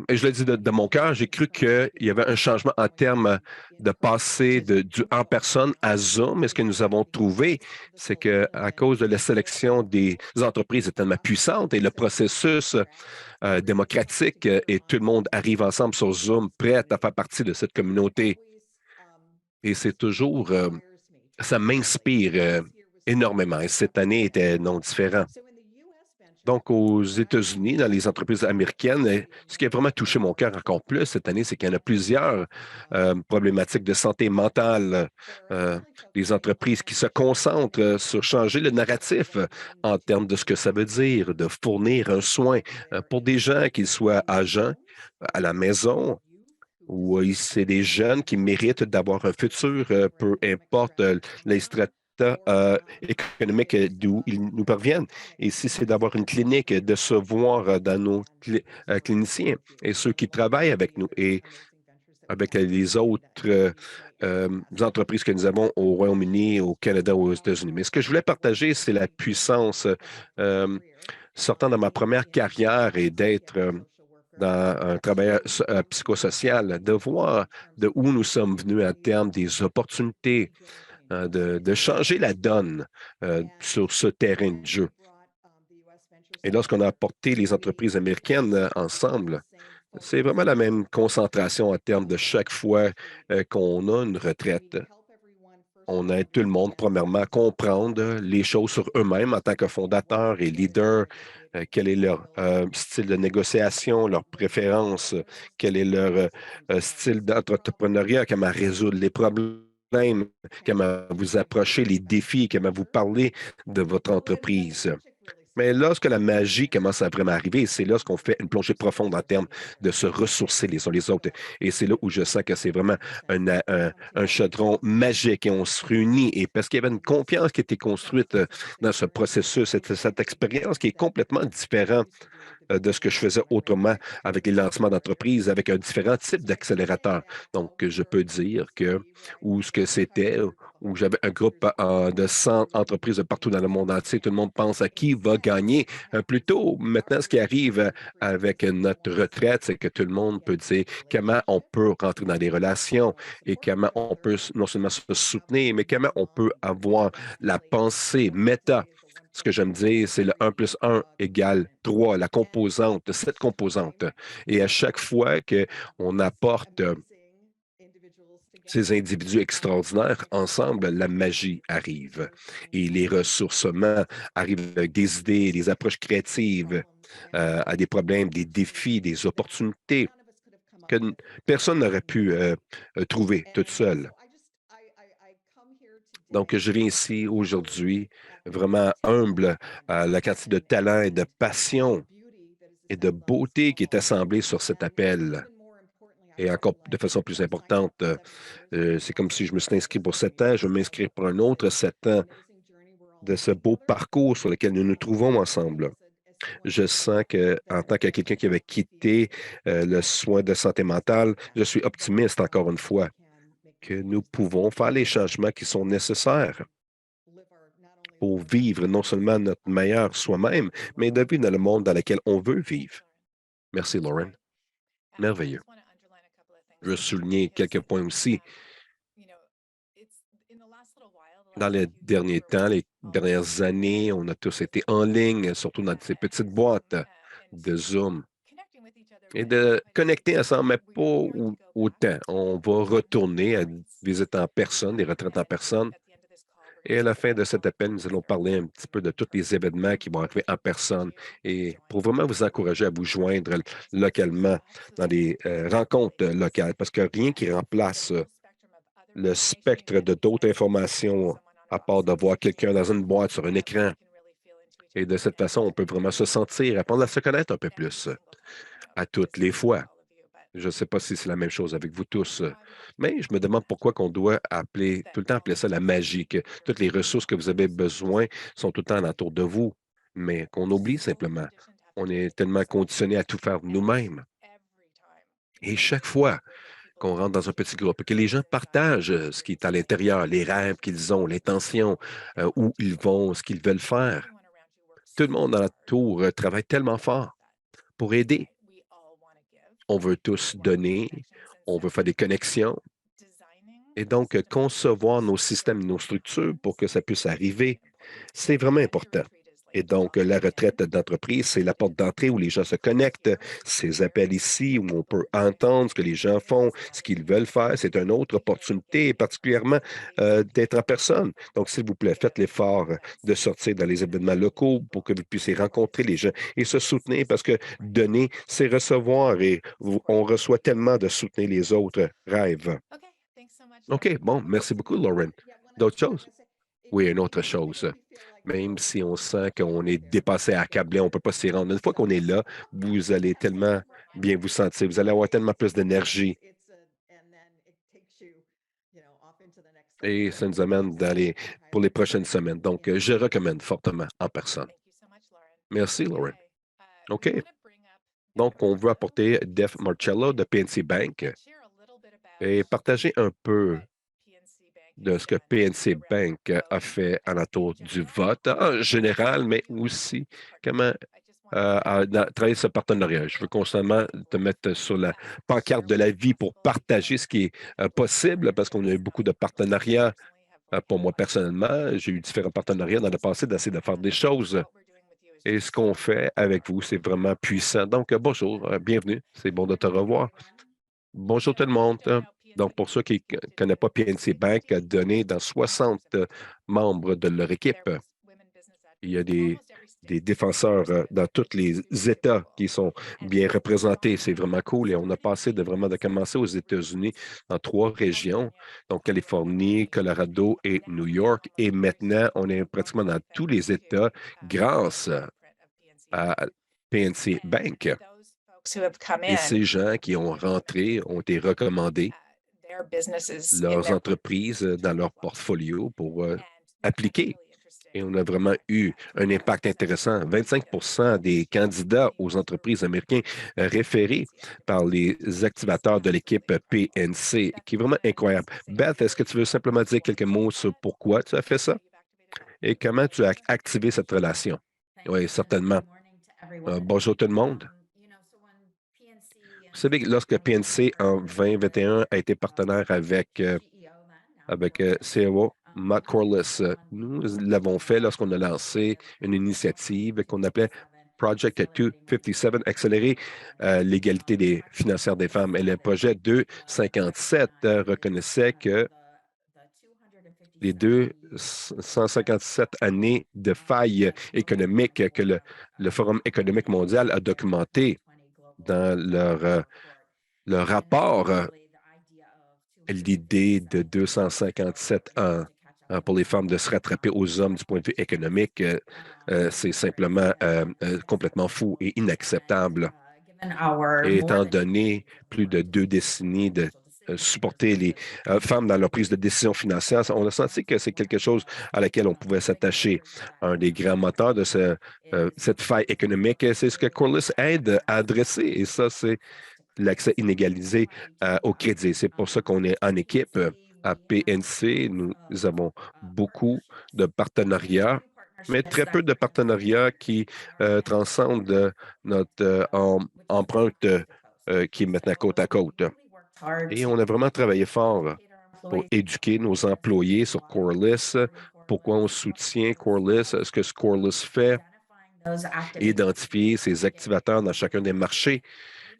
Et je le dis de mon cœur, j'ai cru qu'il y avait un changement en termes de passer du en personne à Zoom. Et ce que nous avons trouvé, c'est qu'à cause de la sélection des entreprises est tellement puissante et le processus démocratique et tout le monde arrive ensemble sur Zoom, prêt à faire partie de cette communauté. Et c'est toujours, ça m'inspire énormément. Et cette année était non différent. Donc, aux États-Unis, dans les entreprises américaines, ce qui a vraiment touché mon cœur encore plus cette année, c'est qu'il y en a plusieurs problématiques de santé mentale, des entreprises qui se concentrent sur changer le narratif en termes de ce que ça veut dire, de fournir un soin pour des gens, qu'ils soient agents à la maison, ou c'est des jeunes qui méritent d'avoir un futur, peu importe les stratégies économique d'où ils nous parviennent. Et si c'est d'avoir une clinique, de se voir dans nos cliniciens et ceux qui travaillent avec nous et avec les autres entreprises que nous avons au Royaume-Uni, au Canada, aux États-Unis. Mais ce que je voulais partager, c'est la puissance sortant de ma première carrière et d'être dans un travail psychosocial, de voir de où nous sommes venus en termes des opportunités, de changer la donne sur ce terrain de jeu. Et lorsqu'on a apporté les entreprises américaines ensemble, c'est vraiment la même concentration en termes de chaque fois qu'on a une retraite. On aide tout le monde, premièrement, à comprendre les choses sur eux-mêmes en tant que fondateurs et leaders, quel est leur style de négociation, leurs préférences, quel est leur style d'entrepreneuriat, comment résoudre les problèmes, comment vous approchez les défis, comment vous parlez de votre entreprise. Mais lorsque la magie commence à vraiment arriver, c'est lorsqu'on fait une plongée profonde en termes de se ressourcer les uns les autres. Et c'est là où je sens que c'est vraiment un chaudron magique et on se réunit. Et parce qu'il y avait une confiance qui a été construite dans ce processus, cette expérience qui est complètement différente de ce que je faisais autrement avec les lancements d'entreprise, avec un différent type d'accélérateur. Donc, je peux dire que, où ce que c'était, où j'avais un groupe de 100 entreprises de partout dans le monde entier, tout le monde pense à qui va gagner. Plutôt, maintenant, ce qui arrive avec notre retraite, c'est que tout le monde peut dire comment on peut rentrer dans des relations et comment on peut non seulement se soutenir, mais comment on peut avoir la pensée méta. Ce que j'aime dire, c'est le 1 plus 1 égale 3, la composante, cette composante. Et à chaque fois qu'on apporte ces individus extraordinaires, ensemble, la magie arrive. Et les ressourcements arrivent avec des idées, des approches créatives à des problèmes, des défis, des opportunités. que personne n'aurait pu trouver toute seule. Donc, je viens ici aujourd'hui vraiment humble à la quantité de talent et de passion et de beauté qui est assemblée sur cet appel. Et encore de façon plus importante, c'est comme si je me suis inscrit pour 7 ans, je vais m'inscrire pour un autre 7 ans de ce beau parcours sur lequel nous nous trouvons ensemble. Je sens que, en tant que quelqu'un qui avait quitté le soin de santé mentale, je suis optimiste encore une fois que nous pouvons faire les changements qui sont nécessaires pour vivre non seulement notre meilleur soi-même, mais de vivre dans le monde dans lequel on veut vivre. Merci, Lauren. Merveilleux. Je veux souligner quelques points aussi. Dans les derniers temps, les dernières années, on a tous été en ligne, surtout dans ces petites boîtes de Zoom. Et de connecter ensemble, mais pas autant. On va retourner à une visite en personne, des retraites en personne. Et à la fin de cet appel, nous allons parler un petit peu de tous les événements qui vont arriver en personne et pour vraiment vous encourager à vous joindre localement dans des rencontres locales, parce que rien qui remplace le spectre de d'autres informations à part de voir quelqu'un dans une boîte sur un écran. Et de cette façon, on peut vraiment se sentir, apprendre à se connaître un peu plus à toutes les fois. Je ne sais pas si c'est la même chose avec vous tous, mais je me demande pourquoi qu'on doit appeler, tout le temps appeler ça la magie, que toutes les ressources que vous avez besoin sont tout le temps autour de vous, mais qu'on oublie simplement. On est tellement conditionné à tout faire nous-mêmes. Et chaque fois qu'on rentre dans un petit groupe, que les gens partagent ce qui est à l'intérieur, les rêves qu'ils ont, l'intention, où ils vont, ce qu'ils veulent faire. Tout le monde dans la tour travaille tellement fort pour aider. On veut tous donner, on veut faire des connexions et donc concevoir nos systèmes et nos structures pour que ça puisse arriver. C'est vraiment important. Et donc, la retraite d'entreprise, c'est la porte d'entrée où les gens se connectent. Ces appels ici, où on peut entendre ce que les gens font, ce qu'ils veulent faire, c'est une autre opportunité, particulièrement d'être en personne. Donc, s'il vous plaît, faites l'effort de sortir dans les événements locaux pour que vous puissiez rencontrer les gens et se soutenir parce que donner, c'est recevoir et on reçoit tellement de soutenir les autres rêves. OK, bon, merci beaucoup, Lauren. D'autres choses? Oui, une autre chose. Même si on sent qu'on est dépassé à câbler, on ne peut pas s'y rendre. Une fois qu'on est là, vous allez tellement bien vous sentir, vous allez avoir tellement plus d'énergie. Et ça nous amène pour les prochaines semaines. Donc, je recommande fortement en personne. Merci, Lauren. OK. Donc, on veut apporter Def Marcello de PNC Bank et partager un peu de ce que PNC Bank a fait en autour du vote en général, mais aussi comment travailler ce partenariat. Je veux constamment te mettre sur la pancarte de la vie pour partager ce qui est possible parce qu'on a eu beaucoup de partenariats. Pour moi, personnellement, j'ai eu différents partenariats dans le passé d'essayer de faire des choses. Et ce qu'on fait avec vous, c'est vraiment puissant. Donc, bonjour, bienvenue. C'est bon de te revoir. Bonjour tout le monde. Donc, pour ceux qui ne connaissent pas PNC Bank, a donné dans 60 membres de leur équipe. Il y a des défenseurs dans tous les États qui sont bien représentés. C'est vraiment cool. Et on a passé de commencer aux États-Unis dans 3 régions, donc Californie, Colorado et New York. Et maintenant, on est pratiquement dans tous les États grâce à PNC Bank. Et ces gens qui ont rentré ont été recommandés, leurs entreprises dans leur portfolio pour appliquer. Et on a vraiment eu un impact intéressant. 25 des candidats aux entreprises américaines référés par les activateurs de l'équipe PNC, qui est vraiment incroyable. Beth, est-ce que tu veux simplement dire quelques mots sur pourquoi tu as fait ça et comment tu as activé cette relation? Oui, certainement. Bonjour tout le monde. Vous savez, lorsque PNC en 2021 a été partenaire avec COO, Matt Corliss, nous l'avons fait lorsqu'on a lancé une initiative qu'on appelait Project 257, accélérer l'égalité financière des femmes. Et le projet 257 reconnaissait que les 257 années de failles économiques que le Forum économique mondial a documentées dans le rapport, l'idée de 257 ans pour les femmes de se rattraper aux hommes du point de vue économique, c'est simplement complètement fou et inacceptable. Et étant donné plus de 2 décennies de supporter les femmes dans leur prise de décision financière, on a senti que c'est quelque chose à laquelle on pouvait s'attacher. Un des grands moteurs de cette faille économique, c'est ce que Corliss aide à adresser. Et ça, c'est l'accès inégalisé au crédit. C'est pour ça qu'on est en équipe à PNC. Nous avons beaucoup de partenariats, mais très peu de partenariats qui transcendent notre empreinte qui est maintenant côte à côte. Et on a vraiment travaillé fort pour éduquer nos employés sur Corliss, pourquoi on soutient Corliss, ce que Corliss fait, identifier ses activateurs dans chacun des marchés.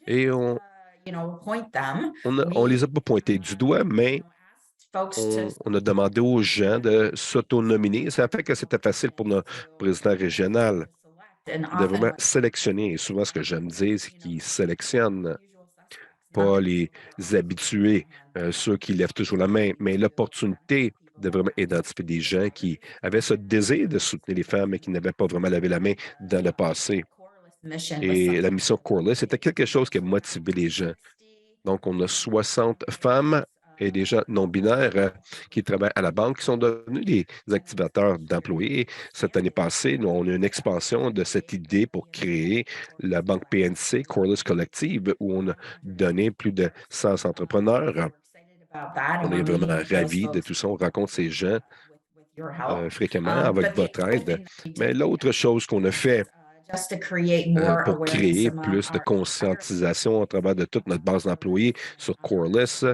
Et on les a pas pointés du doigt, mais on a demandé aux gens de s'autonominer. Ça fait que c'était facile pour notre président régional de vraiment sélectionner. Et souvent, ce que j'aime dire, c'est qu'ils sélectionnent pas les habitués, ceux qui lèvent toujours la main, mais l'opportunité de vraiment identifier des gens qui avaient ce désir de soutenir les femmes et qui n'avaient pas vraiment levé la main dans le passé. Et la mission Corliss, c'était quelque chose qui a motivé les gens. Donc, on a 60 femmes et des gens non-binaires qui travaillent à la banque, qui sont devenus des activateurs d'employés. Cette année passée, nous, on a une expansion de cette idée pour créer la banque PNC, Corliss Collective, où on a donné plus de 100 entrepreneurs. On est vraiment ravis de tout ça. On rencontre ces gens fréquemment avec votre aide. Mais l'autre chose qu'on a fait pour créer plus de conscientisation à travers de toute notre base d'employés sur Corliss,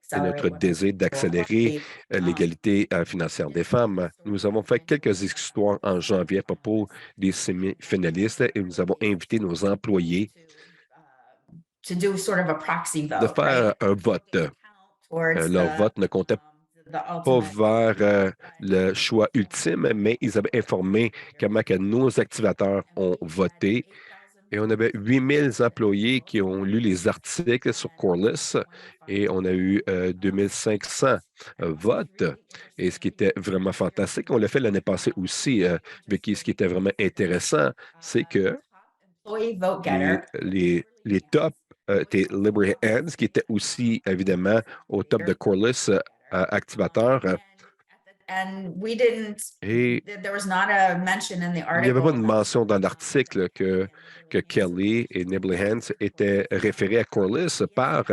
c'est notre désir d'accélérer l'égalité financière des femmes. Nous avons fait quelques histoires en janvier à propos des semi-finalistes et nous avons invité nos employés de faire un vote. Leur vote ne comptait pas vers le choix ultime, mais ils avaient informé comment que nos activateurs ont voté. Et on avait 8000 employés qui ont lu les articles sur Corliss et on a eu 2500 votes. Et ce qui était vraiment fantastique, on l'a fait l'année passée aussi, Vicky, ce qui était vraiment intéressant, c'est que les tops étaient Liberty Hands, qui était aussi évidemment au top de Corliss activateur. Et il n'y avait pas de mention dans l'article que Kelly et Nibbly Hands étaient référés à Corliss par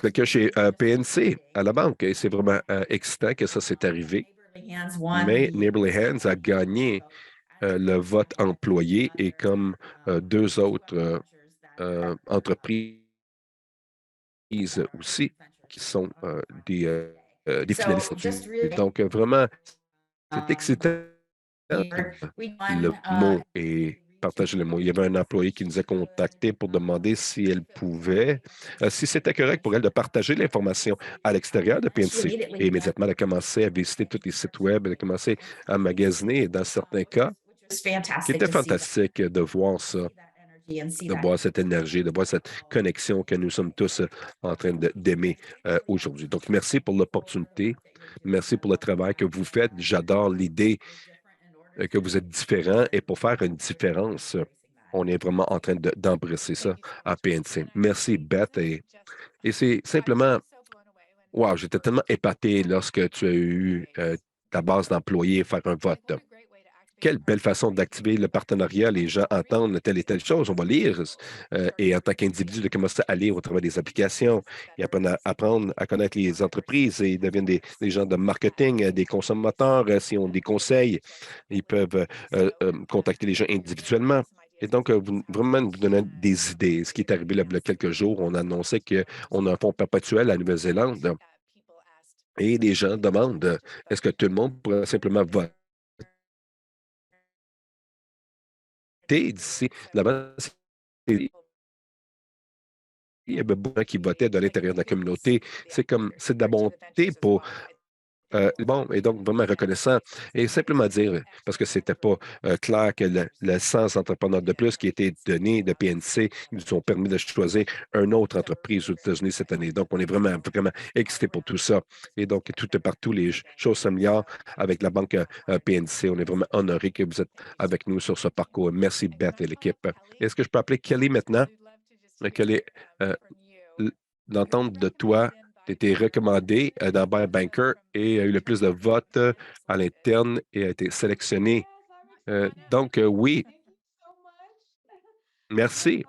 quelqu'un chez PNC à la banque. Et c'est vraiment excitant que ça s'est arrivé. Mais Nibbly Hands a gagné le vote employé et comme 2 autres entreprises aussi qui sont des finalistes. Donc, vraiment, c'est excitant. Le mot et partager le mot. Il y avait un employé qui nous a contacté pour demander si elle pouvait, si c'était correct pour elle de partager l'information à l'extérieur de PNC. Et immédiatement, elle a commencé à visiter tous les sites web, elle a commencé à magasiner dans certains cas, qui était fantastique de voir ça, de voir cette énergie, de voir cette connexion que nous sommes tous en train d'aimer aujourd'hui. Donc, merci pour l'opportunité. Merci pour le travail que vous faites. J'adore l'idée que vous êtes différents et pour faire une différence, on est vraiment en train d'embrasser ça à PNC. Merci, Beth. Et c'est simplement, wow, j'étais tellement épaté lorsque tu as eu ta base d'employés faire un vote. Quelle belle façon d'activer le partenariat. Les gens entendent telle et telle chose. On va lire et en tant qu'individu, de commencer à lire au travers des applications et apprendre à connaître les entreprises et ils deviennent des gens de marketing, des consommateurs. S'ils ont des conseils, ils peuvent contacter les gens individuellement. Et donc, vraiment nous donnant des idées. Ce qui est arrivé il y a quelques jours, on annonçait qu'on a un fonds perpétuel à Nouvelle-Zélande et les gens demandent est-ce que tout le monde pourrait simplement voter d'ici là-bas? Il y avait beaucoup de gens qui votaient de l'intérieur de la communauté. C'est de la bonté pour bon, et donc vraiment reconnaissant. Et simplement dire, parce que c'était pas clair que le 100 entrepreneurs de plus qui étaient donnés de PNC nous ont permis de choisir une autre entreprise aux États-Unis cette année. Donc, on est vraiment, vraiment excités pour tout ça. Et donc, tout est partout, les choses s'améliorent avec la banque PNC. On est vraiment honorés que vous êtes avec nous sur ce parcours. Merci, Beth et l'équipe. Est-ce que je peux appeler Kelly maintenant? Kelly, d'entendre de toi, tu été recommandé dans Buy Banker et a eu le plus de votes à l'interne et a été sélectionné. Donc, oui, merci.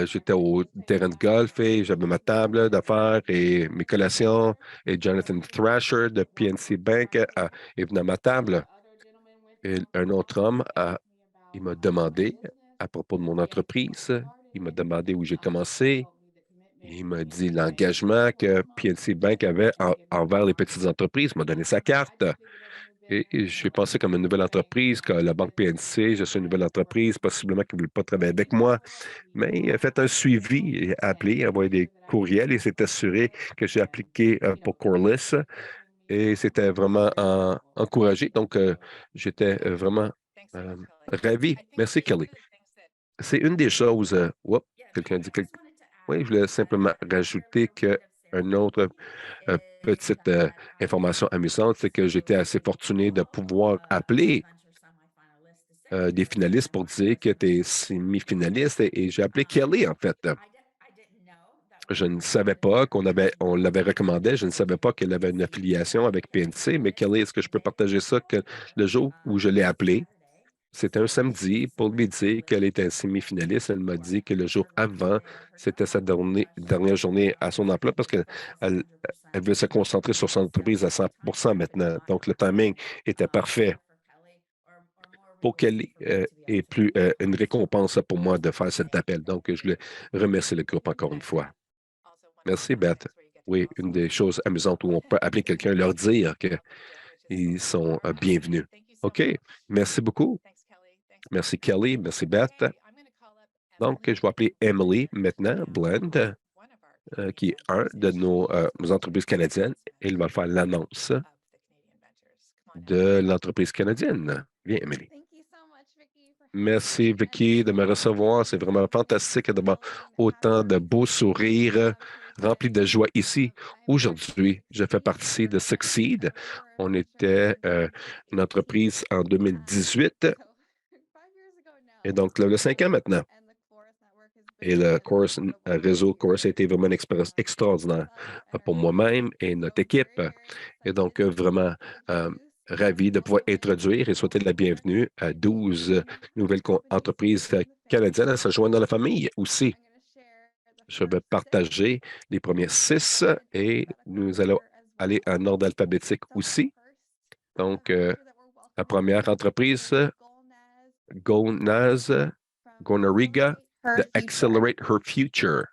J'étais au terrain de golf et j'avais ma table d'affaires et mes collations et Jonathan Thrasher de PNC Bank est venu à ma table. Et un autre homme, il m'a demandé à propos de mon entreprise, il m'a demandé où j'ai commencé. Il m'a dit l'engagement que PNC Bank avait envers les petites entreprises, il m'a donné sa carte. Et j'ai pensé comme une nouvelle entreprise, que la banque PNC, je suis une nouvelle entreprise, possiblement qu'ils ne veulent pas travailler avec moi. Mais il a fait un suivi, il a appelé, envoyé des courriels et s'est assuré que j'ai appliqué pour Corliss. Et c'était vraiment encouragé. Donc, j'étais vraiment ravi. Merci, Kelly. C'est une des choses. Quelqu'un dit quelque... Oui, je voulais simplement rajouter qu'une autre petite information amusante, c'est que j'étais assez fortuné de pouvoir appeler des finalistes pour dire que tu es semi-finaliste et j'ai appelé Kelly, en fait. Je ne savais pas on l'avait recommandé, je ne savais pas qu'elle avait une affiliation avec PNC, mais Kelly, est-ce que je peux partager ça que le jour où je l'ai appelée, c'était un samedi pour lui dire qu'elle était semi-finaliste. Elle m'a dit que le jour avant, c'était sa dernière journée à son emploi parce qu'elle elle veut se concentrer sur son entreprise à 100 maintenant. Donc, le timing était parfait pour qu'elle ait plus une récompense pour moi de faire cet appel. Donc, je voulais remercier le groupe encore une fois. Merci, Beth. Oui, une des choses amusantes où on peut appeler quelqu'un, leur dire qu'ils sont bienvenus. OK, merci beaucoup. Merci, Kelly. Merci, Beth. Donc, je vais appeler Emily maintenant, Blend, qui est un de nos entreprises canadiennes. Elle va faire l'annonce de l'entreprise canadienne. Viens, Emily. Merci, Vicky, de me recevoir. C'est vraiment fantastique d'avoir autant de beaux sourires remplis de joie ici. Aujourd'hui, je fais partie de Succeed. On était une entreprise en 2018. Et donc, le 5 ans maintenant. Et le réseau Chorus a été vraiment une expérience extraordinaire pour moi-même et notre équipe. Et donc, vraiment ravi de pouvoir introduire et souhaiter la bienvenue à 12 nouvelles entreprises canadiennes à se joindre dans la famille aussi. Je vais partager les premiers 6 et nous allons aller en ordre alphabétique aussi. Donc, la première entreprise, Gonariga, de Accelerate Her Future.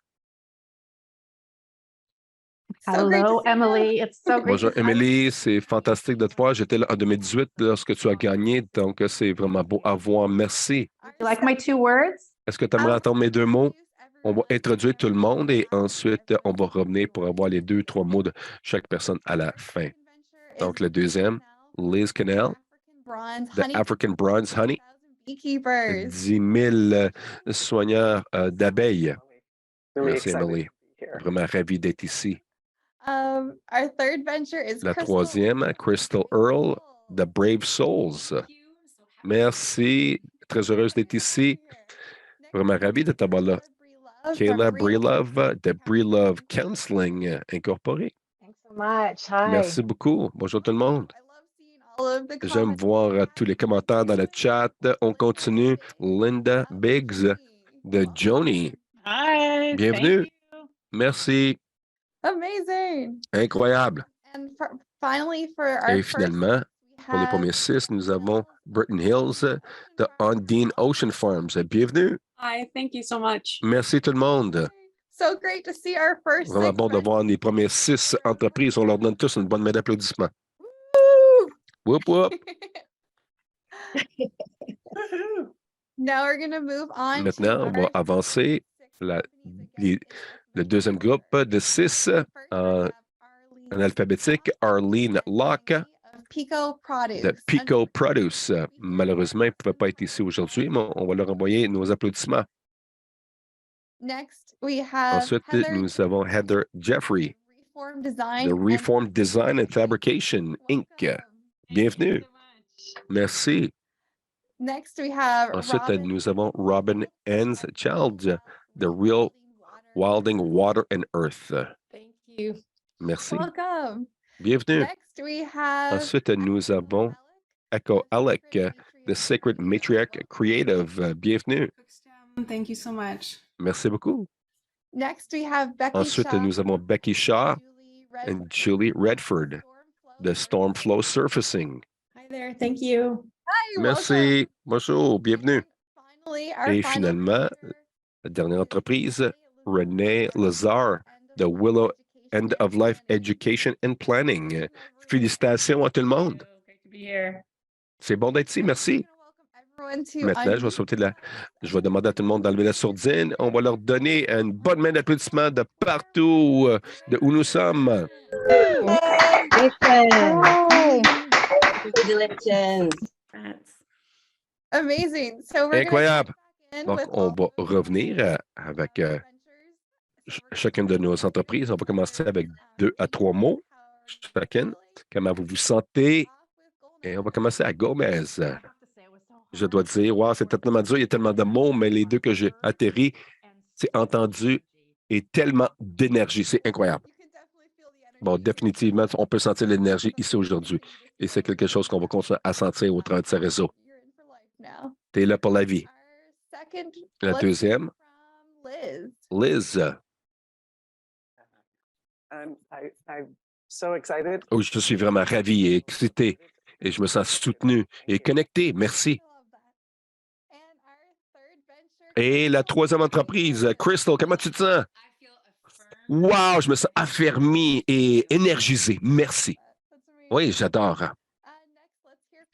Hello, Emily. It's so great. Bonjour, Emily. C'est fantastique de te voir. J'étais là en 2018 lorsque tu as gagné. Donc, c'est vraiment beau à voir. Merci. You like my 2 words? Est-ce que tu aimerais entendre mes 2 mots? On va introduire tout le monde et ensuite, on va revenir pour avoir les 2, 3 mots de chaque personne à la fin. Donc, le deuxième, Liz Cannell, de African Bronze Honey. 10 000 soigneurs d'abeilles. Merci, Emily. Vraiment ravi d'être ici. La troisième, Crystal Earl, de Brave Souls. Merci. Très heureuse d'être ici. Vraiment ravi de t'avoir là. Kayla Breelove, de Breelove Counseling Incorporé. Merci beaucoup. Bonjour tout le monde. J'aime voir tous les commentaires dans le chat. On continue. Linda Biggs de Joni. Hi. Bienvenue. Merci. Amazing. Incroyable. Et finalement, pour les premiers 6, nous avons Burton Hills de Undine Ocean Farms. Bienvenue. Hi, thank you so much. Merci tout le monde. So great to see our first. Vraiment bon de voir les premières 6 entreprises. On leur donne tous une bonne main d'applaudissement. Whoop, whoop. Now we're going to move on. Maintenant, on va avancer Le deuxième groupe de 6 en alphabétique, Arlene Locke Pico de Produce. Pico Produce. Malheureusement, il ne pouvait pas être ici aujourd'hui, mais on va leur envoyer nos applaudissements. Next, we have Ensuite, nous avons Heather Jeffrey Reform de Design. Reform Design and Fabrication, Inc. Bienvenue. Merci. Next, we have Ensuite, nous avons Robin Child de Real Wilding Water and Earth. Thank you. Merci. Welcome. Bienvenue. Next, we have Ensuite, nous avons Echo Alec de Sacred Matriarch Creative. Bienvenue. Thank you so much. Merci beaucoup. Next, we have Becky Ensuite, Shaw, nous avons Becky Shaw Julie et Julie Redford de Stormflow Surfacing. Hi there. Thank you. Hi, Merci. Bonjour. Bienvenue. Finally, our Et final finalement, speaker, la dernière entreprise, Renee Lazar de Willow End of Life Education and Planning. Félicitations à tout le monde. Great to be here. C'est bon d'être ici. Merci. everyone to Maintenant, je vais demander à tout le monde d'enlever la sourdine. On va leur donner une bonne main d'applaudissements de partout, de où nous sommes. Congratulations. Amazing. So we're Incroyable. gonna Donc, on va revenir avec chacune de nos entreprises. On va commencer avec 2 à 3 mots chacune. Comment vous vous sentez? Et on va commencer à Gomez. Je dois dire, wow, c'est tellement dur, il y a tellement de mots, mais les 2 que j'ai atterri, c'est entendu et tellement d'énergie. C'est incroyable. Bon, définitivement, on peut sentir l'énergie ici aujourd'hui. Et c'est quelque chose qu'on va continuer à sentir au travers de ce réseau. Tu es là pour la vie. La deuxième, Liz. Oui, je suis vraiment ravi et excité. Et je me sens soutenu et connecté. Merci. Et la troisième entreprise, Crystal, comment tu te sens? Wow, je me sens affermi et énergisé. Merci. Oui, j'adore.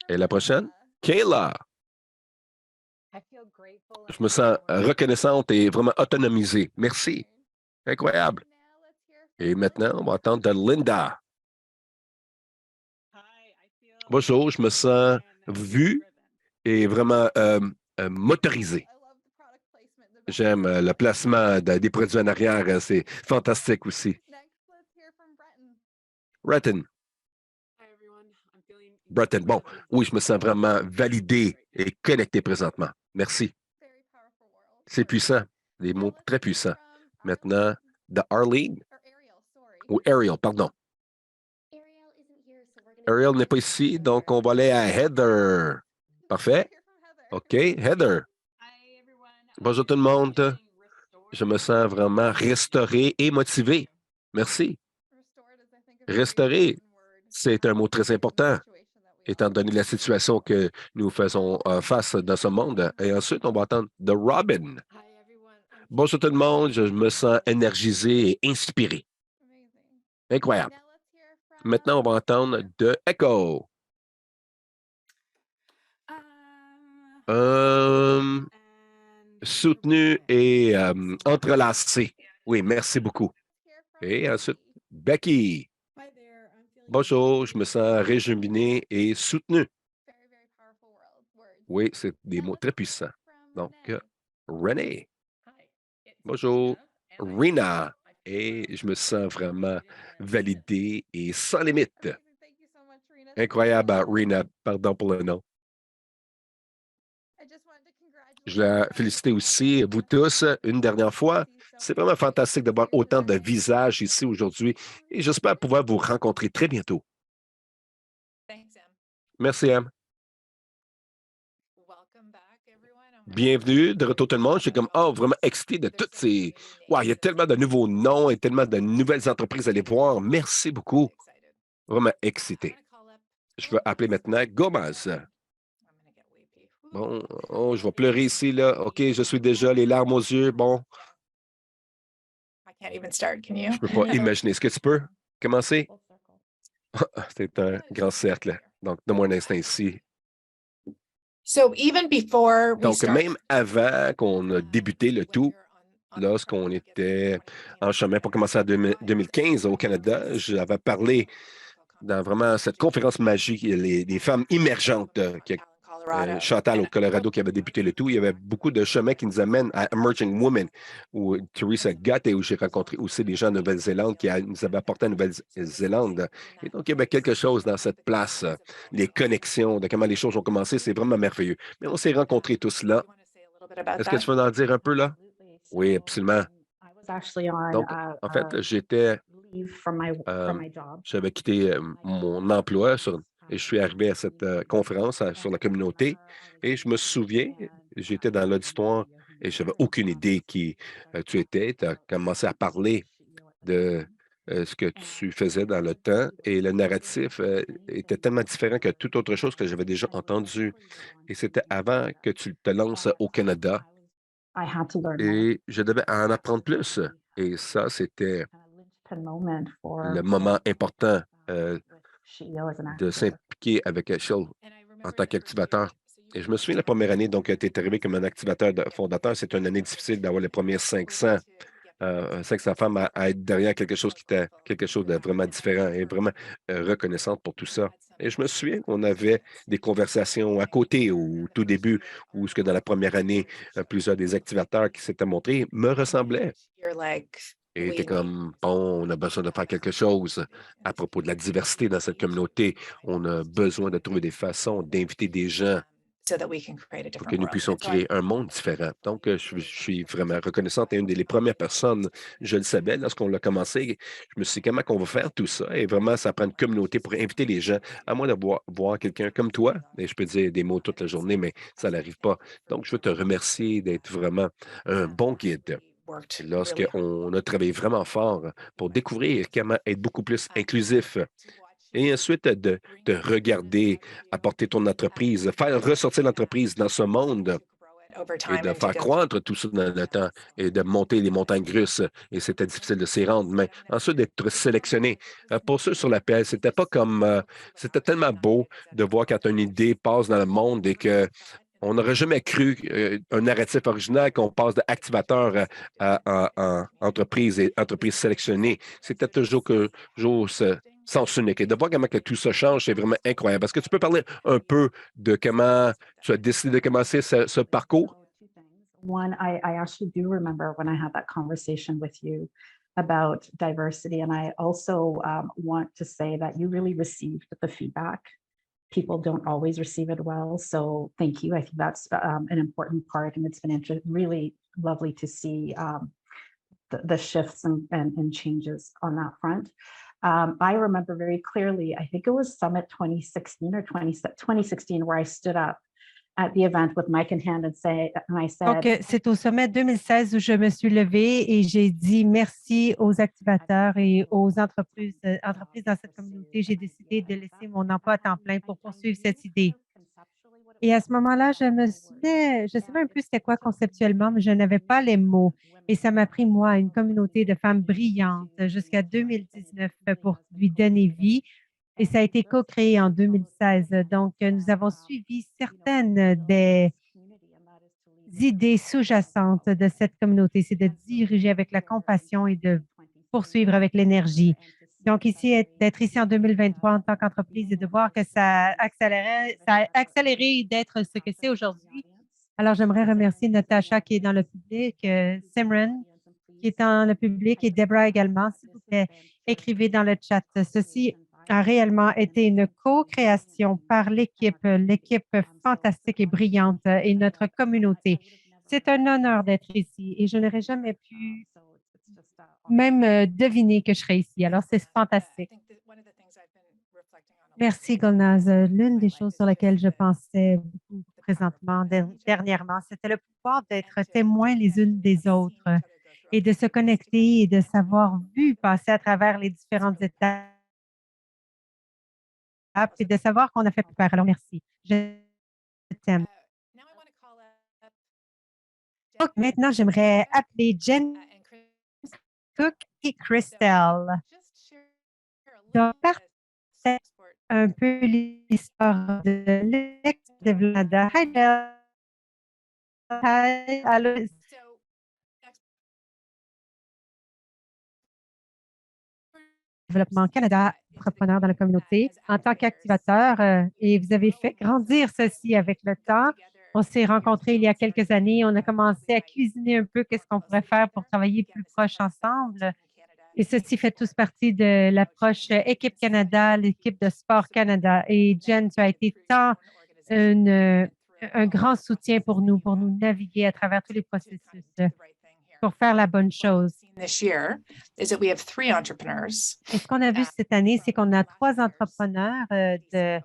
Et la prochaine, Kayla. Je me sens reconnaissante et vraiment autonomisée. Merci. Incroyable. Et maintenant, on va attendre de Linda. Bonjour, je me sens vu et vraiment motorisé. J'aime le placement des produits en arrière. C'est fantastique aussi. Breton. Breton. Bon, oui, je me sens vraiment validé et connecté présentement. Merci. C'est puissant. Des mots très puissants. Maintenant, de Arlene. Ou Ariel, pardon. Ariel n'est pas ici, donc on va aller à Heather. Parfait. OK, Heather. Bonjour tout le monde. Je me sens vraiment restauré et motivé. Merci. Restaurer, c'est un mot très important, étant donné la situation que nous faisons face dans ce monde. Et ensuite, on va attendre de Robin. Bonjour tout le monde. Je me sens énergisé et inspiré. Incroyable. Maintenant, on va entendre de Echo. Soutenu et entrelacé. Oui, merci beaucoup. Et ensuite, Becky. Bonjour, je me sens réjuvéné et soutenu. Oui, c'est des mots très puissants. Donc, Renée. Bonjour, Rina. Et je me sens vraiment validé et sans limite. Incroyable, Rina. Pardon pour le nom. Je la félicite aussi, vous tous, une dernière fois. C'est vraiment fantastique de voir autant de visages ici aujourd'hui et j'espère pouvoir vous rencontrer très bientôt. Merci, Em. Bienvenue de retour tout le monde. Je suis comme, vraiment excité de toutes ces... Wow, il y a tellement de nouveaux noms et tellement de nouvelles entreprises à aller voir. Merci beaucoup. Vraiment excité. Je vais appeler maintenant Gomez. Bon, je vais pleurer ici, là. OK, je suis déjà les larmes aux yeux. Bon. Je ne peux pas imaginer. Est-ce que tu peux commencer? C'est un grand cercle. Donc, donne-moi un instant ici. So even before we Donc, start, même avant qu'on a débuté le tout, lorsqu'on était en chemin pour commencer en 2015 au Canada, j'avais parlé dans vraiment cette conférence magique, les femmes émergentes Chantal au Colorado qui avait débuté le tout. Il y avait beaucoup de chemins qui nous amènent à Emerging Women, où Teresa Gatt et où j'ai rencontré aussi des gens de Nouvelle-Zélande qui nous avaient apporté à Nouvelle-Zélande. Et donc, il y avait quelque chose dans cette place, les connexions, de comment les choses ont commencé. C'est vraiment merveilleux. Mais on s'est rencontrés tous là. Est-ce que tu veux en dire un peu là? Oui, absolument. Donc, en fait, j'avais quitté mon emploi et je suis arrivé à cette conférence sur la communauté et je me souviens, j'étais dans l'auditoire et je n'avais aucune idée qui tu étais. Tu as commencé à parler de ce que tu faisais dans le temps et le narratif était tellement différent que toute autre chose que j'avais déjà entendu. Et c'était avant que tu te lances au Canada et je devais en apprendre plus. Et ça, c'était le moment important de s'impliquer avec Shell en tant qu'activateur. Et je me souviens la première année, donc, tu es arrivé comme un activateur fondateur. C'est une année difficile d'avoir les premiers 500 femmes à être derrière quelque chose qui était quelque chose de vraiment différent et vraiment reconnaissante pour tout ça. Et je me souviens qu'on avait des conversations à côté au tout début, où ce que dans la première année, plusieurs des activateurs qui s'étaient montrés me ressemblaient. Et t'es comme, bon, on a besoin de faire quelque chose à propos de la diversité dans cette communauté. On a besoin de trouver des façons d'inviter des gens pour que nous puissions créer un monde différent. Donc, je suis vraiment reconnaissante et une des premières personnes, je le savais, lorsqu'on l'a commencé, je me suis dit, comment on va faire tout ça? Et vraiment, ça prend une communauté pour inviter les gens, à moins de voir quelqu'un comme toi. Et je peux dire des mots toute la journée, mais ça n'arrive pas. Donc, je veux te remercier d'être vraiment un bon guide. Lorsqu'on a travaillé vraiment fort pour découvrir comment être beaucoup plus inclusif et ensuite de regarder, apporter ton entreprise, faire ressortir l'entreprise dans ce monde et de faire croître tout ça dans le temps et de monter les montagnes russes. Et c'était difficile de s'y rendre, mais ensuite d'être sélectionné. Pour ceux sur l'appel, c'était pas comme... c'était tellement beau de voir quand une idée passe dans le monde et que on n'aurait jamais cru un narratif original qu'on passe d'activateur à entreprise et entreprise sélectionnée. C'était toujours sens unique. Et de voir comment que tout ça change, c'est vraiment incroyable. Est-ce que tu peux parler un peu de comment tu as décidé de commencer ce parcours? One, I actually do remember when I had that conversation with you about diversity. And I also want to say that you really received the feedback. People don't always receive it well. So thank you. I think that's an important part. And it's been really lovely to see the shifts and changes on that front. I remember very clearly, I think it was Summit 2016 or 2016, where I stood up at the event with mic in hand and I said. Donc, c'est au sommet 2016 où je me suis levée et j'ai dit merci aux activateurs et aux entreprises dans cette communauté. J'ai décidé de laisser mon emploi à temps plein pour poursuivre cette idée. Et à ce moment-là, je savais un peu c'était quoi conceptuellement, mais je n'avais pas les mots. Et ça m'a pris, moi, une communauté de femmes brillantes jusqu'à 2019 pour lui donner vie. Et ça a été co-créé en 2016. Donc, nous avons suivi certaines des idées sous-jacentes de cette communauté. C'est de diriger avec la compassion et de poursuivre avec l'énergie. Donc, d'être ici en 2023 en tant qu'entreprise et de voir que ça a accéléré d'être ce que c'est aujourd'hui. Alors, j'aimerais remercier Natasha qui est dans le public, Simran qui est dans le public et Deborah également. S'il vous plaît, écrivez dans le chat. Ceci a réellement été une co-création par l'équipe fantastique et brillante et notre communauté. C'est un honneur d'être ici et je n'aurais jamais pu même deviner que je serais ici. Alors, c'est fantastique. Merci, Golnaz. L'une des choses sur lesquelles je pensais beaucoup présentement, dernièrement, c'était le pouvoir d'être témoins les unes des autres et de se connecter et de savoir vu passer à travers les différentes étapes et de savoir qu'on a fait peur. Alors, merci. Je t'aime. Donc, maintenant, j'aimerais appeler Jen Cook et Christelle. Donc, partagez un peu l'histoire de l'ex de Vlada. Hi, Belle. Hi, allô. Développement Canada, entrepreneur dans la communauté, en tant qu'activateur, et vous avez fait grandir ceci avec le temps. On s'est rencontrés il y a quelques années. On a commencé à cuisiner un peu qu'est-ce qu'on pourrait faire pour travailler plus proche ensemble. Et ceci fait tous partie de l'approche Équipe Canada, l'équipe de Sport Canada. Et Jen, tu as été tant un grand soutien pour nous naviguer à travers tous les processus pour faire la bonne chose. This year is that we have 3 entrepreneurs. Et ce qu'on a vu cette année, c'est qu'on a 3 entrepreneurs de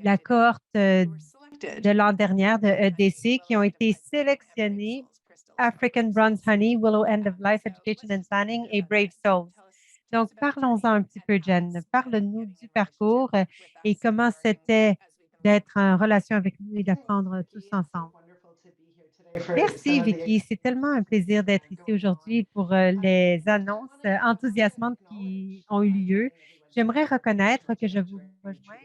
la cohorte de l'an dernier de EDC qui ont été sélectionnés African Bronze Honey, Willow End of Life Education and Planning et Brave Souls. Donc, parlons-en un petit peu, Jen. Parle-nous du parcours et comment c'était d'être en relation avec nous et d'apprendre tous ensemble. Merci, Vicky. C'est tellement un plaisir d'être ici aujourd'hui pour les annonces enthousiasmantes qui ont eu lieu. J'aimerais reconnaître que je vous rejoins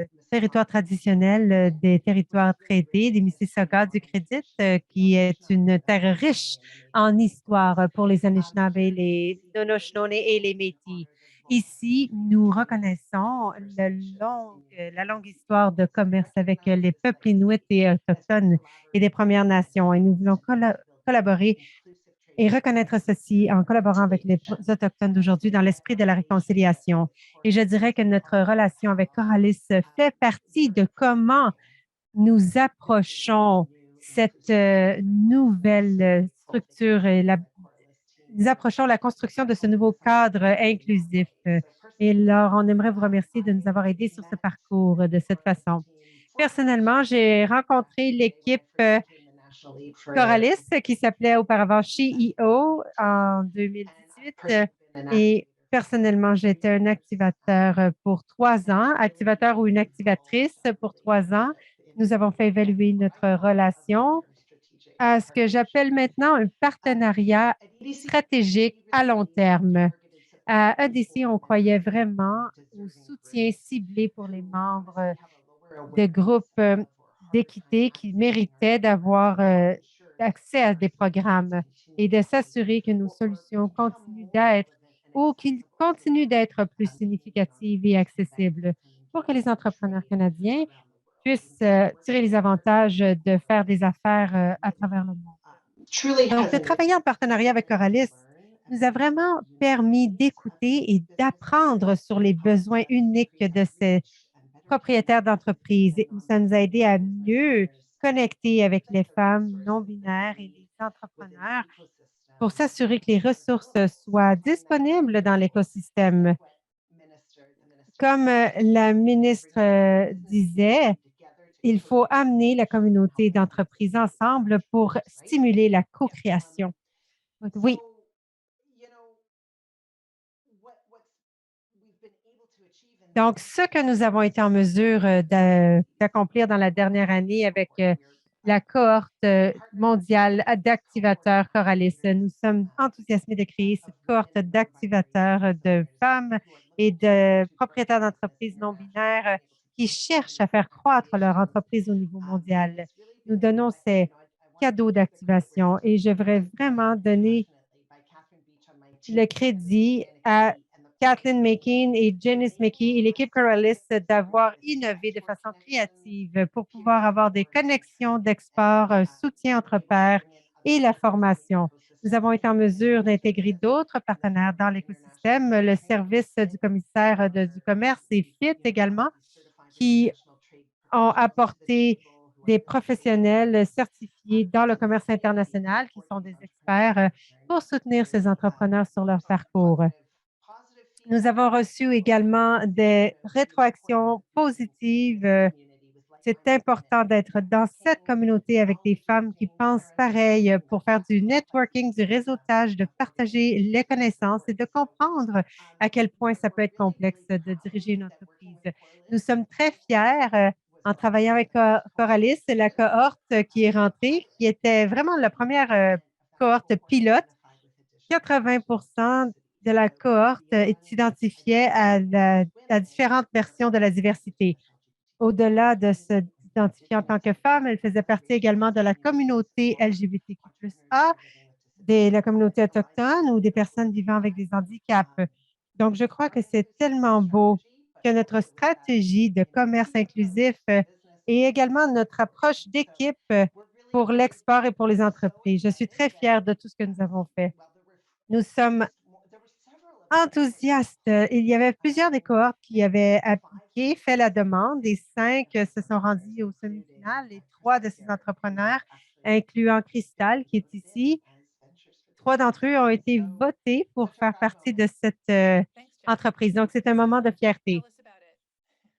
du territoire traditionnel des territoires traités, des Mississauga du Crédit, qui est une terre riche en histoire pour les Anishinaabe, les Anishinaabe et les Métis. Ici, nous reconnaissons la longue histoire de commerce avec les peuples inuits et autochtones et des Premières Nations. Et nous voulons collaborer et reconnaître ceci en collaborant avec les Autochtones d'aujourd'hui dans l'esprit de la réconciliation. Et je dirais que notre relation avec Coralis fait partie de comment nous approchons cette nouvelle structure et nous approchons la construction de ce nouveau cadre inclusif. Et alors, on aimerait vous remercier de nous avoir aidés sur ce parcours de cette façon. Personnellement, j'ai rencontré l'équipe Coralis qui s'appelait auparavant CEO en 2018 et personnellement, j'étais un activateur pour 3 ans, activateur ou une activatrice pour 3 ans. Nous avons fait évaluer notre relation à ce que j'appelle maintenant un partenariat stratégique à long terme. À EDC, on croyait vraiment au soutien ciblé pour les membres de groupes d'équité qui méritaient d'avoir accès à des programmes et de s'assurer que nos solutions continuent d'être ou qu'ils continuent d'être plus significatives et accessibles pour que les entrepreneurs canadiens puissent tirer les avantages de faire des affaires à travers le monde. Donc, de travailler en partenariat avec Coralis nous a vraiment permis d'écouter et d'apprendre sur les besoins uniques de ces propriétaires d'entreprises. Ça nous a aidé à mieux connecter avec les femmes non-binaires et les entrepreneurs pour s'assurer que les ressources soient disponibles dans l'écosystème. Comme la ministre disait, il faut amener la communauté d'entreprises ensemble pour stimuler la co-création. Oui. Donc, ce que nous avons été en mesure d'accomplir dans la dernière année avec la cohorte mondiale d'activateurs Coralis, nous sommes enthousiasmés de créer cette cohorte d'activateurs de femmes et de propriétaires d'entreprises non binaires qui cherchent à faire croître leur entreprise au niveau mondial. Nous donnons ces cadeaux d'activation et je voudrais vraiment donner le crédit à Kathleen Makin et Janice Mickey et l'équipe Coralis d'avoir innové de façon créative pour pouvoir avoir des connexions d'export, un soutien entre pairs et la formation. Nous avons été en mesure d'intégrer d'autres partenaires dans l'écosystème, le service du commissaire du commerce et FIT également, qui ont apporté des professionnels certifiés dans le commerce international qui sont des experts pour soutenir ces entrepreneurs sur leur parcours. Nous avons reçu également des rétroactions positives. C'est important d'être dans cette communauté avec des femmes qui pensent pareil pour faire du networking, du réseautage, de partager les connaissances et de comprendre à quel point ça peut être complexe de diriger une entreprise. Nous sommes très fiers en travaillant avec Coralis, la cohorte qui est rentrée, qui était vraiment la première cohorte pilote. 80% de la cohorte s'identifiait à différentes versions de la diversité. Au-delà de s'identifier en tant que femme, elle faisait partie également de la communauté LGBTQ+A, de la communauté autochtone ou des personnes vivant avec des handicaps. Donc, je crois que c'est tellement beau que notre stratégie de commerce inclusif et également notre approche d'équipe pour l'export et pour les entreprises. Je suis très fière de tout ce que nous avons fait. Nous sommes enthousiastes. Il y avait plusieurs des cohortes qui avaient appliqué, fait la demande et 5 se sont rendus au semi-final et 3 de ces entrepreneurs, incluant Crystal qui est ici, 3 d'entre eux ont été votés pour faire partie de cette entreprise. Donc, c'est un moment de fierté.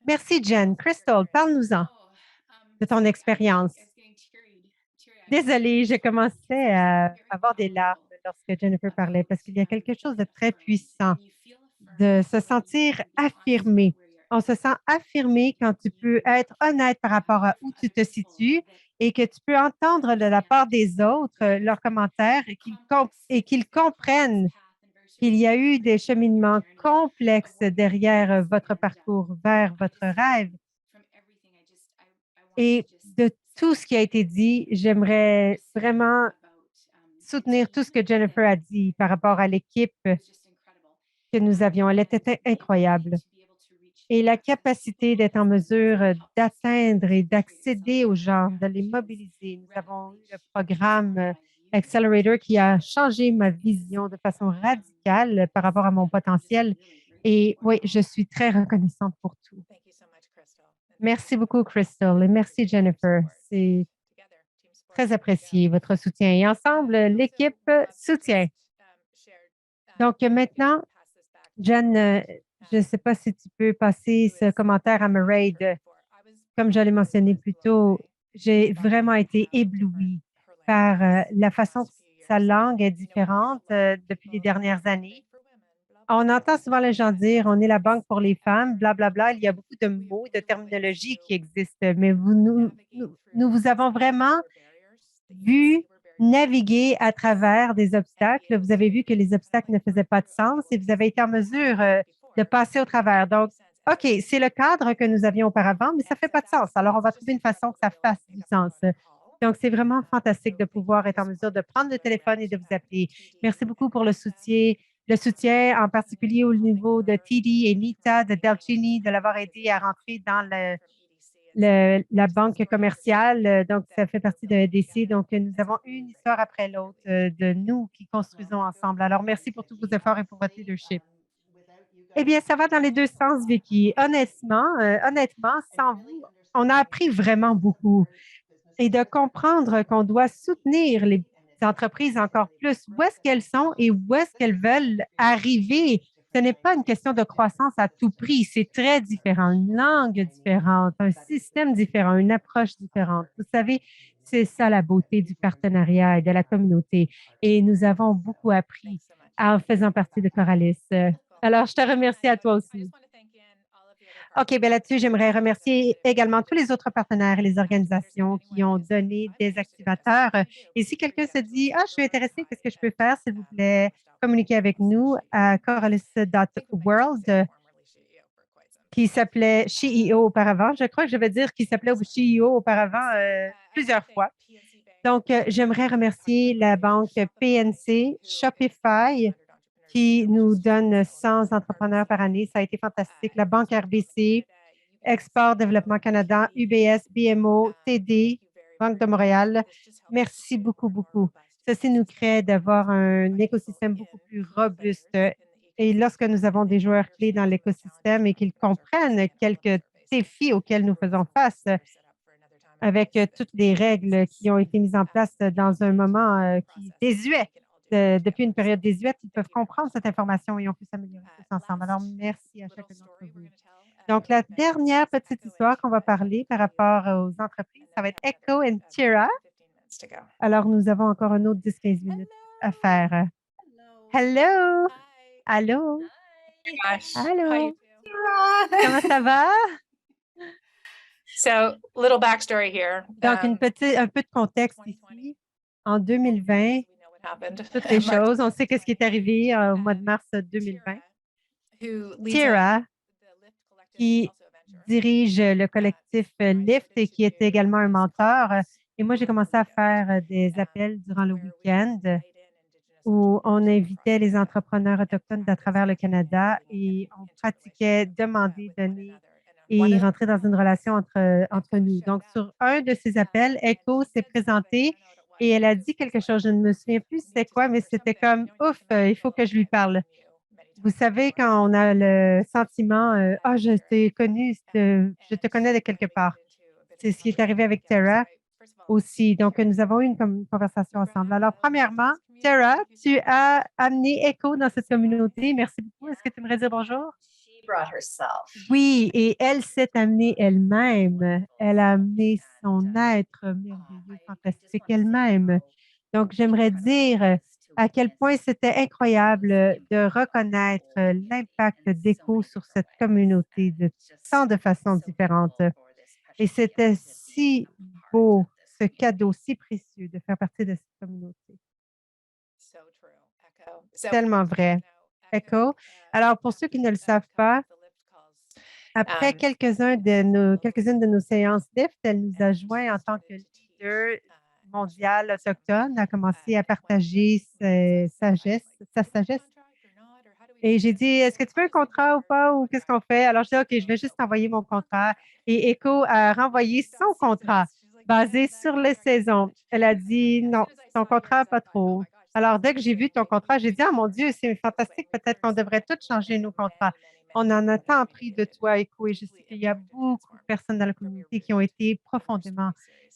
Merci, Jen. Crystal, parle-nous-en de ton expérience. Désolée, je commençais à avoir des larmes lorsque Jennifer parlait parce qu'il y a quelque chose de très puissant de se sentir affirmé. On se sent affirmé quand tu peux être honnête par rapport à où tu te situes et que tu peux entendre de la part des autres leurs commentaires et qu'ils comprennent qu'il y a eu des cheminements complexes derrière votre parcours vers votre rêve. Et de tout ce qui a été dit, j'aimerais vraiment soutenir tout ce que Jennifer a dit par rapport à l'équipe que nous avions. Elle était incroyable. Et la capacité d'être en mesure d'atteindre et d'accéder aux gens, de les mobiliser. Nous avons eu le programme Accelerator qui a changé ma vision de façon radicale par rapport à mon potentiel. Et oui, je suis très reconnaissante pour tout. Merci beaucoup, Crystal, et merci, Jennifer. C'est très apprécié, votre soutien. Et ensemble, l'équipe soutient. Donc maintenant, Jen, je ne sais pas si tu peux passer ce commentaire à Mairead. Comme je l'ai mentionné plus tôt, j'ai vraiment été éblouie par la façon que sa langue est différente depuis les dernières années. On entend souvent les gens dire on est la banque pour les femmes, blablabla. Il y a beaucoup de mots, de terminologie qui existent, mais nous vous avons vraiment vu naviguer à travers des obstacles. Vous avez vu que les obstacles ne faisaient pas de sens et vous avez été en mesure de passer au travers. Donc, OK, c'est le cadre que nous avions auparavant, mais ça ne fait pas de sens. Alors, on va trouver une façon que ça fasse du sens. Donc, c'est vraiment fantastique de pouvoir être en mesure de prendre le téléphone et de vous appeler. Merci beaucoup pour le soutien en particulier au niveau de TD et Nita, de Delchini, de l'avoir aidé à rentrer dans la banque commerciale. Donc, ça fait partie de EDC. Donc, nous avons une histoire après l'autre de nous qui construisons ensemble. Alors, merci pour tous vos efforts et pour votre leadership. Eh bien, ça va dans les deux sens, Vicky. Honnêtement, sans vous, on a appris vraiment beaucoup. Et de comprendre qu'on doit soutenir les entreprises encore plus. Où est-ce qu'elles sont et où est-ce qu'elles veulent arriver? Ce n'est pas une question de croissance à tout prix. C'est très différent. Une langue différente, un système différent, une approche différente. Vous savez, c'est ça la beauté du partenariat et de la communauté. Et nous avons beaucoup appris en faisant partie de Coralis. Alors, je te remercie à toi aussi. OK, bien là-dessus, j'aimerais remercier également tous les autres partenaires et les organisations qui ont donné des activateurs. Et si quelqu'un se dit, ah, je suis intéressé, qu'est-ce que je peux faire, s'il vous plaît, communiquez avec nous à coralis.world qui s'appelait CEO auparavant. Je crois que je vais dire qu'il s'appelait CEO auparavant plusieurs fois. Donc, j'aimerais remercier la banque PNC, Shopify, qui nous donne 100 entrepreneurs par année. Ça a été fantastique. La banque RBC, Export Développement Canada, UBS, BMO, TD, Banque de Montréal. Merci beaucoup, beaucoup. Ceci nous crée d'avoir un écosystème beaucoup plus robuste. Et lorsque nous avons des joueurs clés dans l'écosystème et qu'ils comprennent quelques défis auxquels nous faisons face, avec toutes les règles qui ont été mises en place dans un moment qui désuet, depuis une période désuète, ils peuvent comprendre cette information et on peut s'améliorer tous ensemble. Alors, merci à chacun d'entre vous. Donc, la dernière petite histoire qu'on va parler par rapport aux entreprises, ça va être Echo et Tira. Alors, nous avons encore un autre 10-15 minutes à faire. Hello! Allô? Allô? Comment ça va? So, little backstory here. Donc, un peu de contexte ici. En 2020, toutes les choses, on sait qu'est-ce qui est arrivé au mois de mars 2020. Tira, qui dirige le collectif Lyft et qui est également un mentor. Et moi, j'ai commencé à faire des appels durant le week-end où on invitait les entrepreneurs autochtones d'à travers le Canada et on pratiquait demander, donner et rentrer dans une relation entre nous. Donc, sur un de ces appels, Echo s'est présentée et elle a dit quelque chose. Je ne me souviens plus c'était quoi, mais c'était comme, ouf, il faut que je lui parle. Vous savez, quand on a le sentiment, ah, je t'ai connu, je te connais de quelque part. C'est ce qui est arrivé avec Tara aussi. Donc, nous avons eu une conversation ensemble. Alors, premièrement, Tara, tu as amené Echo dans cette communauté. Merci beaucoup. Est-ce que tu aimerais dire bonjour? She brought herself. Oui, et elle s'est amenée elle-même. Elle a amené son être merveilleux, fantastique elle-même. Donc, j'aimerais dire à quel point c'était incroyable de reconnaître l'impact d'Echo sur cette communauté de tant de façons différentes. Et c'était si beau, ce cadeau si précieux de faire partie de cette communauté. Tellement vrai. Echo. Alors, pour ceux qui ne le savent pas, après quelques-unes de nos séances LIFT, elle nous a joint en tant que leader mondial autochtone, a commencé à partager sa sagesse. Et j'ai dit, est-ce que tu veux un contrat ou pas, ou qu'est-ce qu'on fait? Alors, je dis, OK, je vais juste envoyer mon contrat. Et Echo a renvoyé son contrat basé sur les saisons. Elle a dit, non, ton contrat, pas trop. Alors, dès que j'ai vu ton contrat, j'ai dit, ah mon Dieu, c'est fantastique, peut-être qu'on devrait tous changer nos contrats. On en a tant appris de toi, Echo, et je sais qu'il y a beaucoup de personnes dans la communauté qui ont été profondément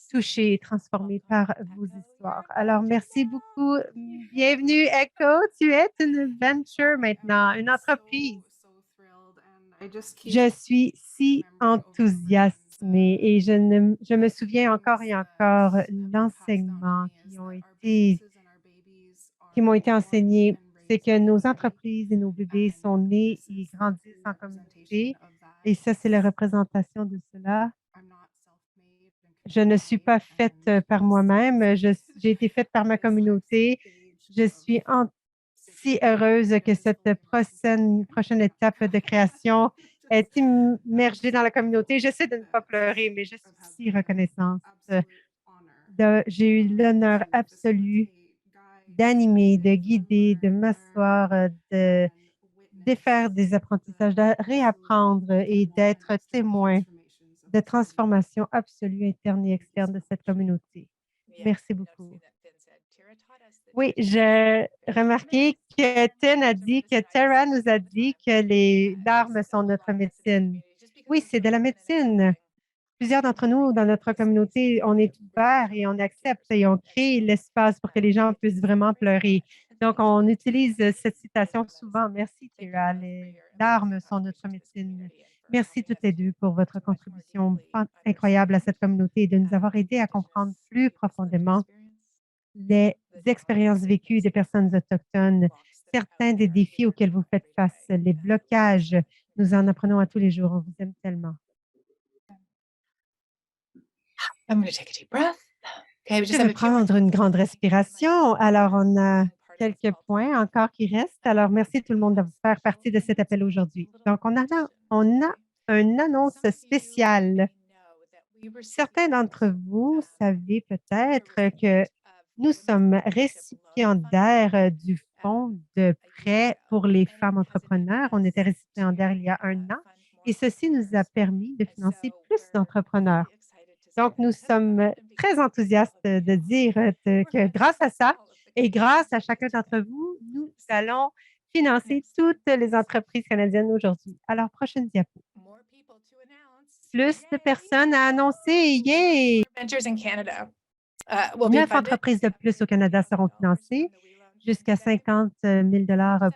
touchées et transformées par vos histoires. Alors, merci beaucoup. Bienvenue, Echo. Tu es une venture maintenant, une entreprise. Je suis si enthousiasmée et je me souviens encore et encore l'enseignement qui m'ont été enseignés. C'est que nos entreprises et nos bébés sont nés et grandissent en communauté. Et ça, c'est la représentation de cela. Je ne suis pas faite par moi-même. J'ai été faite par ma communauté. Je suis si heureuse que cette prochaine étape de création est immergée dans la communauté. J'essaie de ne pas pleurer, mais je suis si reconnaissante. J'ai eu l'honneur absolu d'animer, de guider, de m'asseoir, de faire des apprentissages, de réapprendre et d'être témoin de transformation absolue interne et externe de cette communauté. Merci beaucoup. Oui, j'ai remarqué que Tin a dit que Tara nous a dit que les larmes sont notre médecine. Oui, c'est de la médecine. Plusieurs d'entre nous, dans notre communauté, on est ouverts et on accepte et on crée l'espace pour que les gens puissent vraiment pleurer. Donc, on utilise cette citation souvent. Merci, Tara. Les larmes sont notre médecine. Merci toutes les deux pour votre contribution incroyable à cette communauté et de nous avoir aidés à comprendre plus profondément les expériences vécues des personnes autochtones, certains des défis auxquels vous faites face, les blocages. Nous en apprenons à tous les jours. On vous aime tellement. I'm going to take a deep breath. Okay, we just Je have vais a few more prendre une grande respiration. Alors, on a quelques points encore qui restent. Alors, merci tout le monde de faire partie de cet appel aujourd'hui. Donc, on a une annonce spéciale. Certains d'entre vous savez peut-être que nous sommes récipiendaires du fonds de prêt pour les femmes entrepreneurs. On était récipiendaires il y a 1 an et ceci nous a permis de financer plus d'entrepreneurs. Donc, nous sommes très enthousiastes de dire que grâce à ça et grâce à chacun d'entre vous, nous allons financer toutes les entreprises canadiennes aujourd'hui. Alors, prochaine diapo. Plus de personnes à annoncer. Yay! ventures in Canada. Will be 9 funded. entreprises de plus au Canada seront financées, jusqu'à 50 000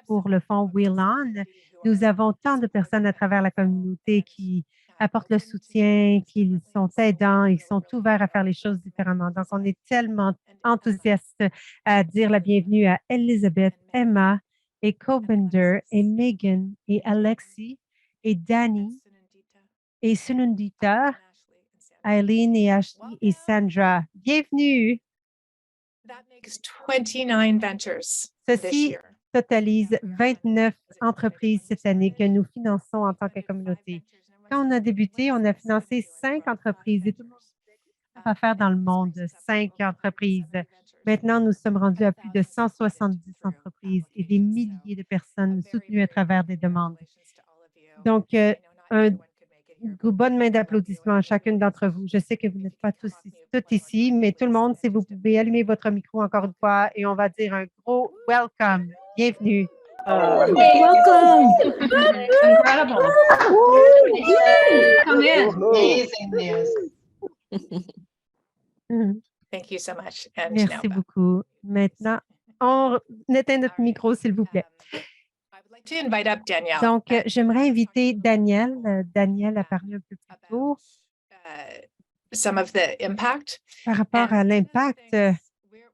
pour le fonds Wheel On. Nous avons tant de personnes à travers la communauté qui apportent le soutien, qui sont aidants, ils sont ouverts à faire les choses différemment. Donc, on est tellement enthousiastes à dire la bienvenue à Elizabeth, Emma et Cobender et Megan et Alexi et Danny et Sunundita, Eileen et Ashley et Sandra. Bienvenue! That makes 29 ventures this Ceci year. totalise 29 entreprises cette année que nous finançons en tant que communauté. Quand on a débuté, on a financé 5 entreprises et tout le monde disait, à faire dans le monde, 5 entreprises. Maintenant, nous sommes rendus à plus de 170 entreprises et des milliers de personnes soutenues à travers des demandes. Donc, une bonne main d'applaudissements à chacune d'entre vous. Je sais que vous n'êtes pas toutes ici, mais tout le monde, si vous pouvez allumer votre micro encore une fois et on va dire un gros welcome. Bienvenue. Welcome. Incredible. Come in. Amazing news. Mhm. Thank you so much. And now Merci back. beaucoup. Maintenant, on éteint notre micro, s'il vous plaît. I would like to invite up Danielle. Donc, j'aimerais inviter Daniel. Daniel a parlé un peu plus tôt Some of the impact. par rapport à l'impact.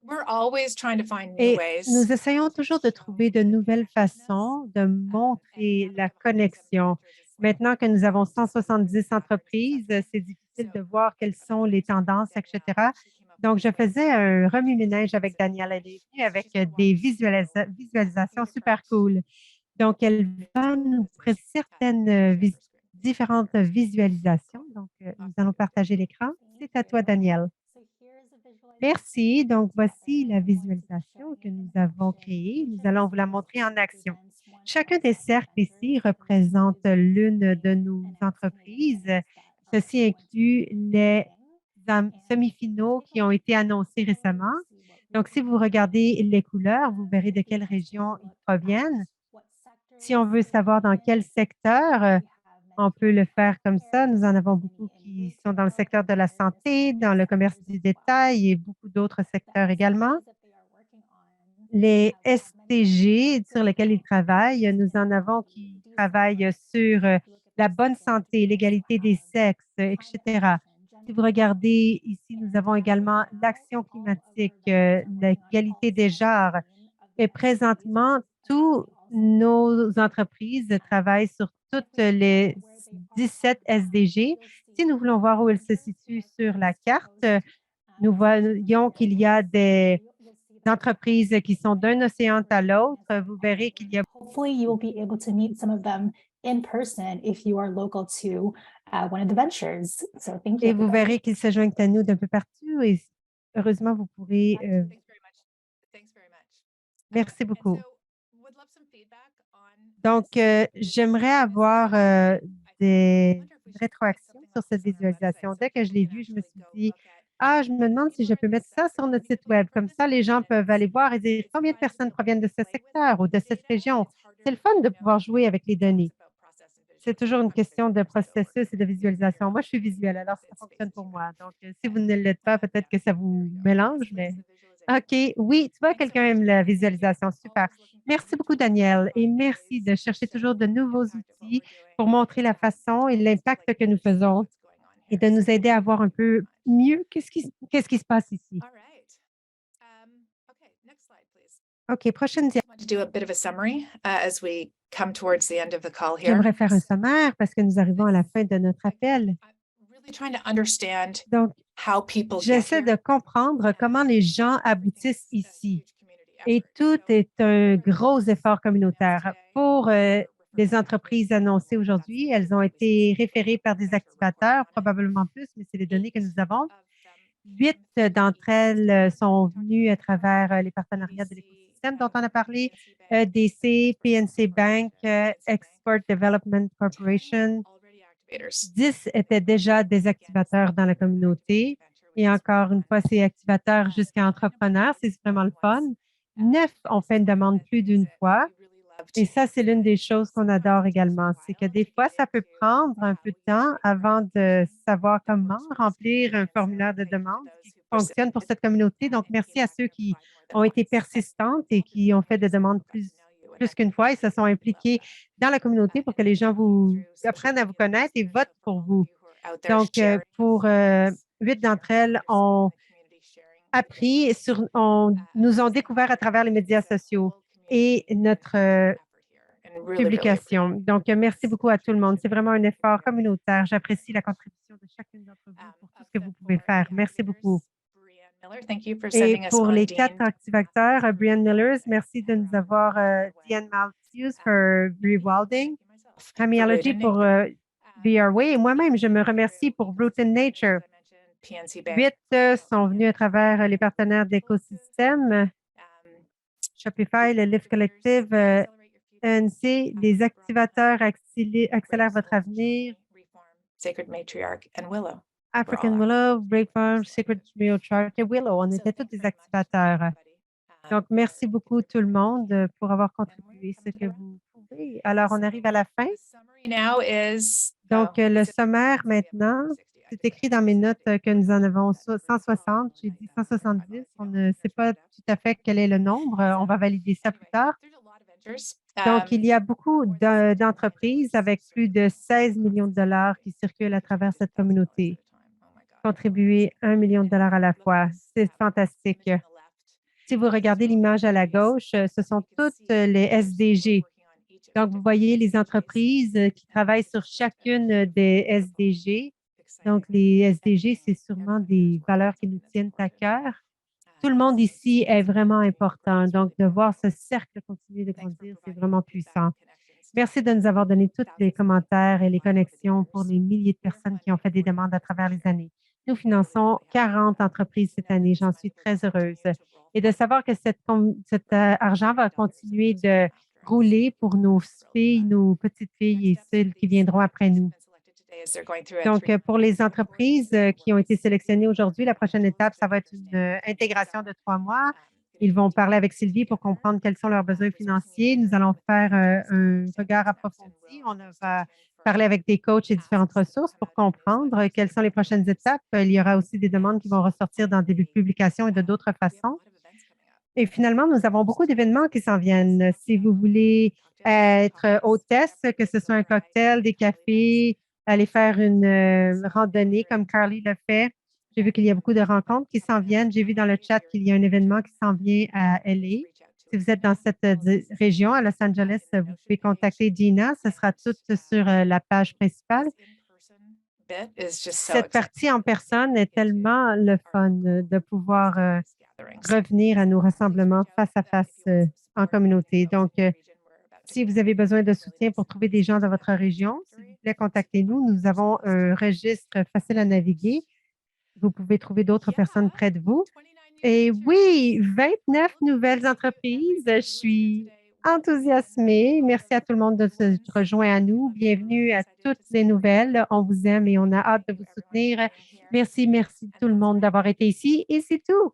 We're always trying to find new Et ways. nous essayons toujours de trouver de nouvelles façons de montrer la connexion. Maintenant que nous avons 170 entreprises, c'est difficile de voir quelles sont les tendances, etc. Donc, je faisais un remue-ménage avec Danielle. Elle est venue avec des visualisations super cool. Donc, elle va nous présenter certaines différentes visualisations. Donc, nous allons partager l'écran. C'est à toi, Danielle. Merci. Donc, voici la visualisation que nous avons créée. Nous allons vous la montrer en action. Chacun des cercles ici représente l'une de nos entreprises. Ceci inclut les semi-finaux qui ont été annoncés récemment. Donc, si vous regardez les couleurs, vous verrez de quelle région ils proviennent. Si on veut savoir dans quel secteur, on peut le faire comme ça. Nous en avons beaucoup qui sont dans le secteur de la santé, dans le commerce du détail et beaucoup d'autres secteurs également. Les STG sur lesquels ils travaillent, nous en avons qui travaillent sur la bonne santé, l'égalité des sexes, etc. Si vous regardez ici, nous avons également l'action climatique, l'égalité des genres. Et présentement, tous nos entreprises travaillent sur toutes les 17 SDG. Si nous voulons voir où elles se situent sur la carte, nous voyons qu'il y a des entreprises qui sont d'un océan à l'autre. Vous verrez qu'il y a Hopefully, you will be able to meet some of them in person if you are local to one of the ventures. So thank you. et vous verrez qu'ils se joignent à nous d'un peu partout et heureusement, vous pourrez. Thanks very much. Merci And beaucoup. so would love some feedback on Donc, j'aimerais avoir des rétroactions sur cette visualisation. Dès que je l'ai vue, je me suis dit, ah, je me demande si je peux mettre ça sur notre site Web. Comme ça, les gens peuvent aller voir et dire combien de personnes proviennent de ce secteur ou de cette région. C'est le fun de pouvoir jouer avec les données. C'est toujours une question de processus et de visualisation. Moi, je suis visuelle, alors ça fonctionne pour moi. Donc, si vous ne l'êtes pas, peut-être que ça vous mélange, mais OK. Oui, tu vois, quelqu'un aime la visualisation. Super. Merci beaucoup, Daniel. Et merci de chercher toujours de nouveaux outils pour montrer la façon et l'impact que nous faisons et de nous aider à voir un peu mieux qu'est-ce qui se passe ici. All right. Okay, next slide, please. OK, prochaine diapo. I want to do a bit of a summary as we come towards the end of the call here. J'aimerais faire un sommaire parce que nous arrivons à la fin de notre appel. I'm really trying to understand Donc, how people get j'essaie here. de comprendre comment les gens aboutissent ici. Et tout est un gros effort communautaire. Pour les entreprises annoncées aujourd'hui, elles ont été référées par des activateurs, probablement plus, mais c'est les données que nous avons. 8 d'entre elles sont venues à travers les partenariats de l'écosystème dont on a parlé, EDC, PNC Bank, Export Development Corporation. 10 étaient déjà des activateurs dans la communauté. Et encore une fois, c'est activateurs jusqu'à entrepreneurs. C'est vraiment le fun. 9 ont fait une demande plus d'une fois. Et ça, c'est l'une des choses qu'on adore également. C'est que des fois, ça peut prendre un peu de temps avant de savoir comment remplir un formulaire de demande qui fonctionne pour cette communauté. Donc, merci à ceux qui ont été persistantes et qui ont fait des demandes plus qu'une fois et se sont impliqués dans la communauté pour que les gens vous apprennent à vous connaître et votent pour vous. Donc, pour 8 d'entre elles ont appris, nous ont découvert à travers les médias sociaux et notre publication. Donc, merci beaucoup à tout le monde. C'est vraiment un effort communautaire. J'apprécie la contribution de chacune d'entre vous pour tout ce que vous pouvez faire. Merci beaucoup. Et pour les 4 activateurs, Brian Millers, merci de nous avoir Diane Matthews pour Rewilding, Camille Allergy pour Be Our Way et moi-même, je me remercie pour Root in Nature. PNC Bank. 8 sont venus à travers les partenaires d'écosystème, Shopify, le Lift Collective, ENC, les activateurs accélèrent votre avenir, Sacred Matriarch and Willow. African Willow, Breakfarm, Secret Matriarch et Willow. On était tous des activateurs. Donc, merci beaucoup tout le monde pour avoir contribué ce que vous pouvez. Alors, on arrive à la fin. Donc, le sommaire maintenant, c'est écrit dans mes notes que nous en avons 160. J'ai dit 170. On ne sait pas tout à fait quel est le nombre. On va valider ça plus tard. Donc, il y a beaucoup d'entreprises avec plus de 16 millions de dollars qui circulent à travers cette communauté. Contribuer 1 million de dollars à la fois. C'est fantastique. Si vous regardez l'image à la gauche, ce sont toutes les SDG. Donc, vous voyez les entreprises qui travaillent sur chacune des SDG. Donc, les SDG, c'est sûrement des valeurs qui nous tiennent à cœur. Tout le monde ici est vraiment important. Donc, de voir ce cercle continuer de grandir, c'est vraiment puissant. Merci de nous avoir donné tous les commentaires et les connexions pour les milliers de personnes qui ont fait des demandes à travers les années. Nous finançons 40 entreprises cette année. J'en suis très heureuse. Et de savoir que cet argent va continuer de rouler pour nos filles, nos petites filles et celles qui viendront après nous. Donc, pour les entreprises qui ont été sélectionnées aujourd'hui, la prochaine étape, ça va être une intégration de 3 mois. Ils vont parler avec Sylvie pour comprendre quels sont leurs besoins financiers. Nous allons faire un regard approfondi. On va parler avec des coachs et différentes ressources pour comprendre quelles sont les prochaines étapes. Il y aura aussi des demandes qui vont ressortir dans des publications et de d'autres façons. Et finalement, nous avons beaucoup d'événements qui s'en viennent. Si vous voulez être hôtesse, que ce soit un cocktail, des cafés, aller faire une randonnée comme Carly le fait. J'ai vu qu'il y a beaucoup de rencontres qui s'en viennent. J'ai vu dans le chat qu'il y a un événement qui s'en vient à LA. Si vous êtes dans cette région, à Los Angeles, vous pouvez contacter Gina. Ce sera tout sur la page principale. Cette partie en personne est tellement le fun de pouvoir revenir à nos rassemblements face à face en communauté. Donc, si vous avez besoin de soutien pour trouver des gens dans votre région, s'il vous plaît, contactez-nous. Nous avons un registre facile à naviguer. Vous pouvez trouver d'autres personnes près de vous. Et oui, 29 nouvelles entreprises. Je suis enthousiasmée. Merci à tout le monde de se rejoindre à nous. Bienvenue à toutes les nouvelles. On vous aime et on a hâte de vous soutenir. Merci tout le monde d'avoir été ici. Et c'est tout.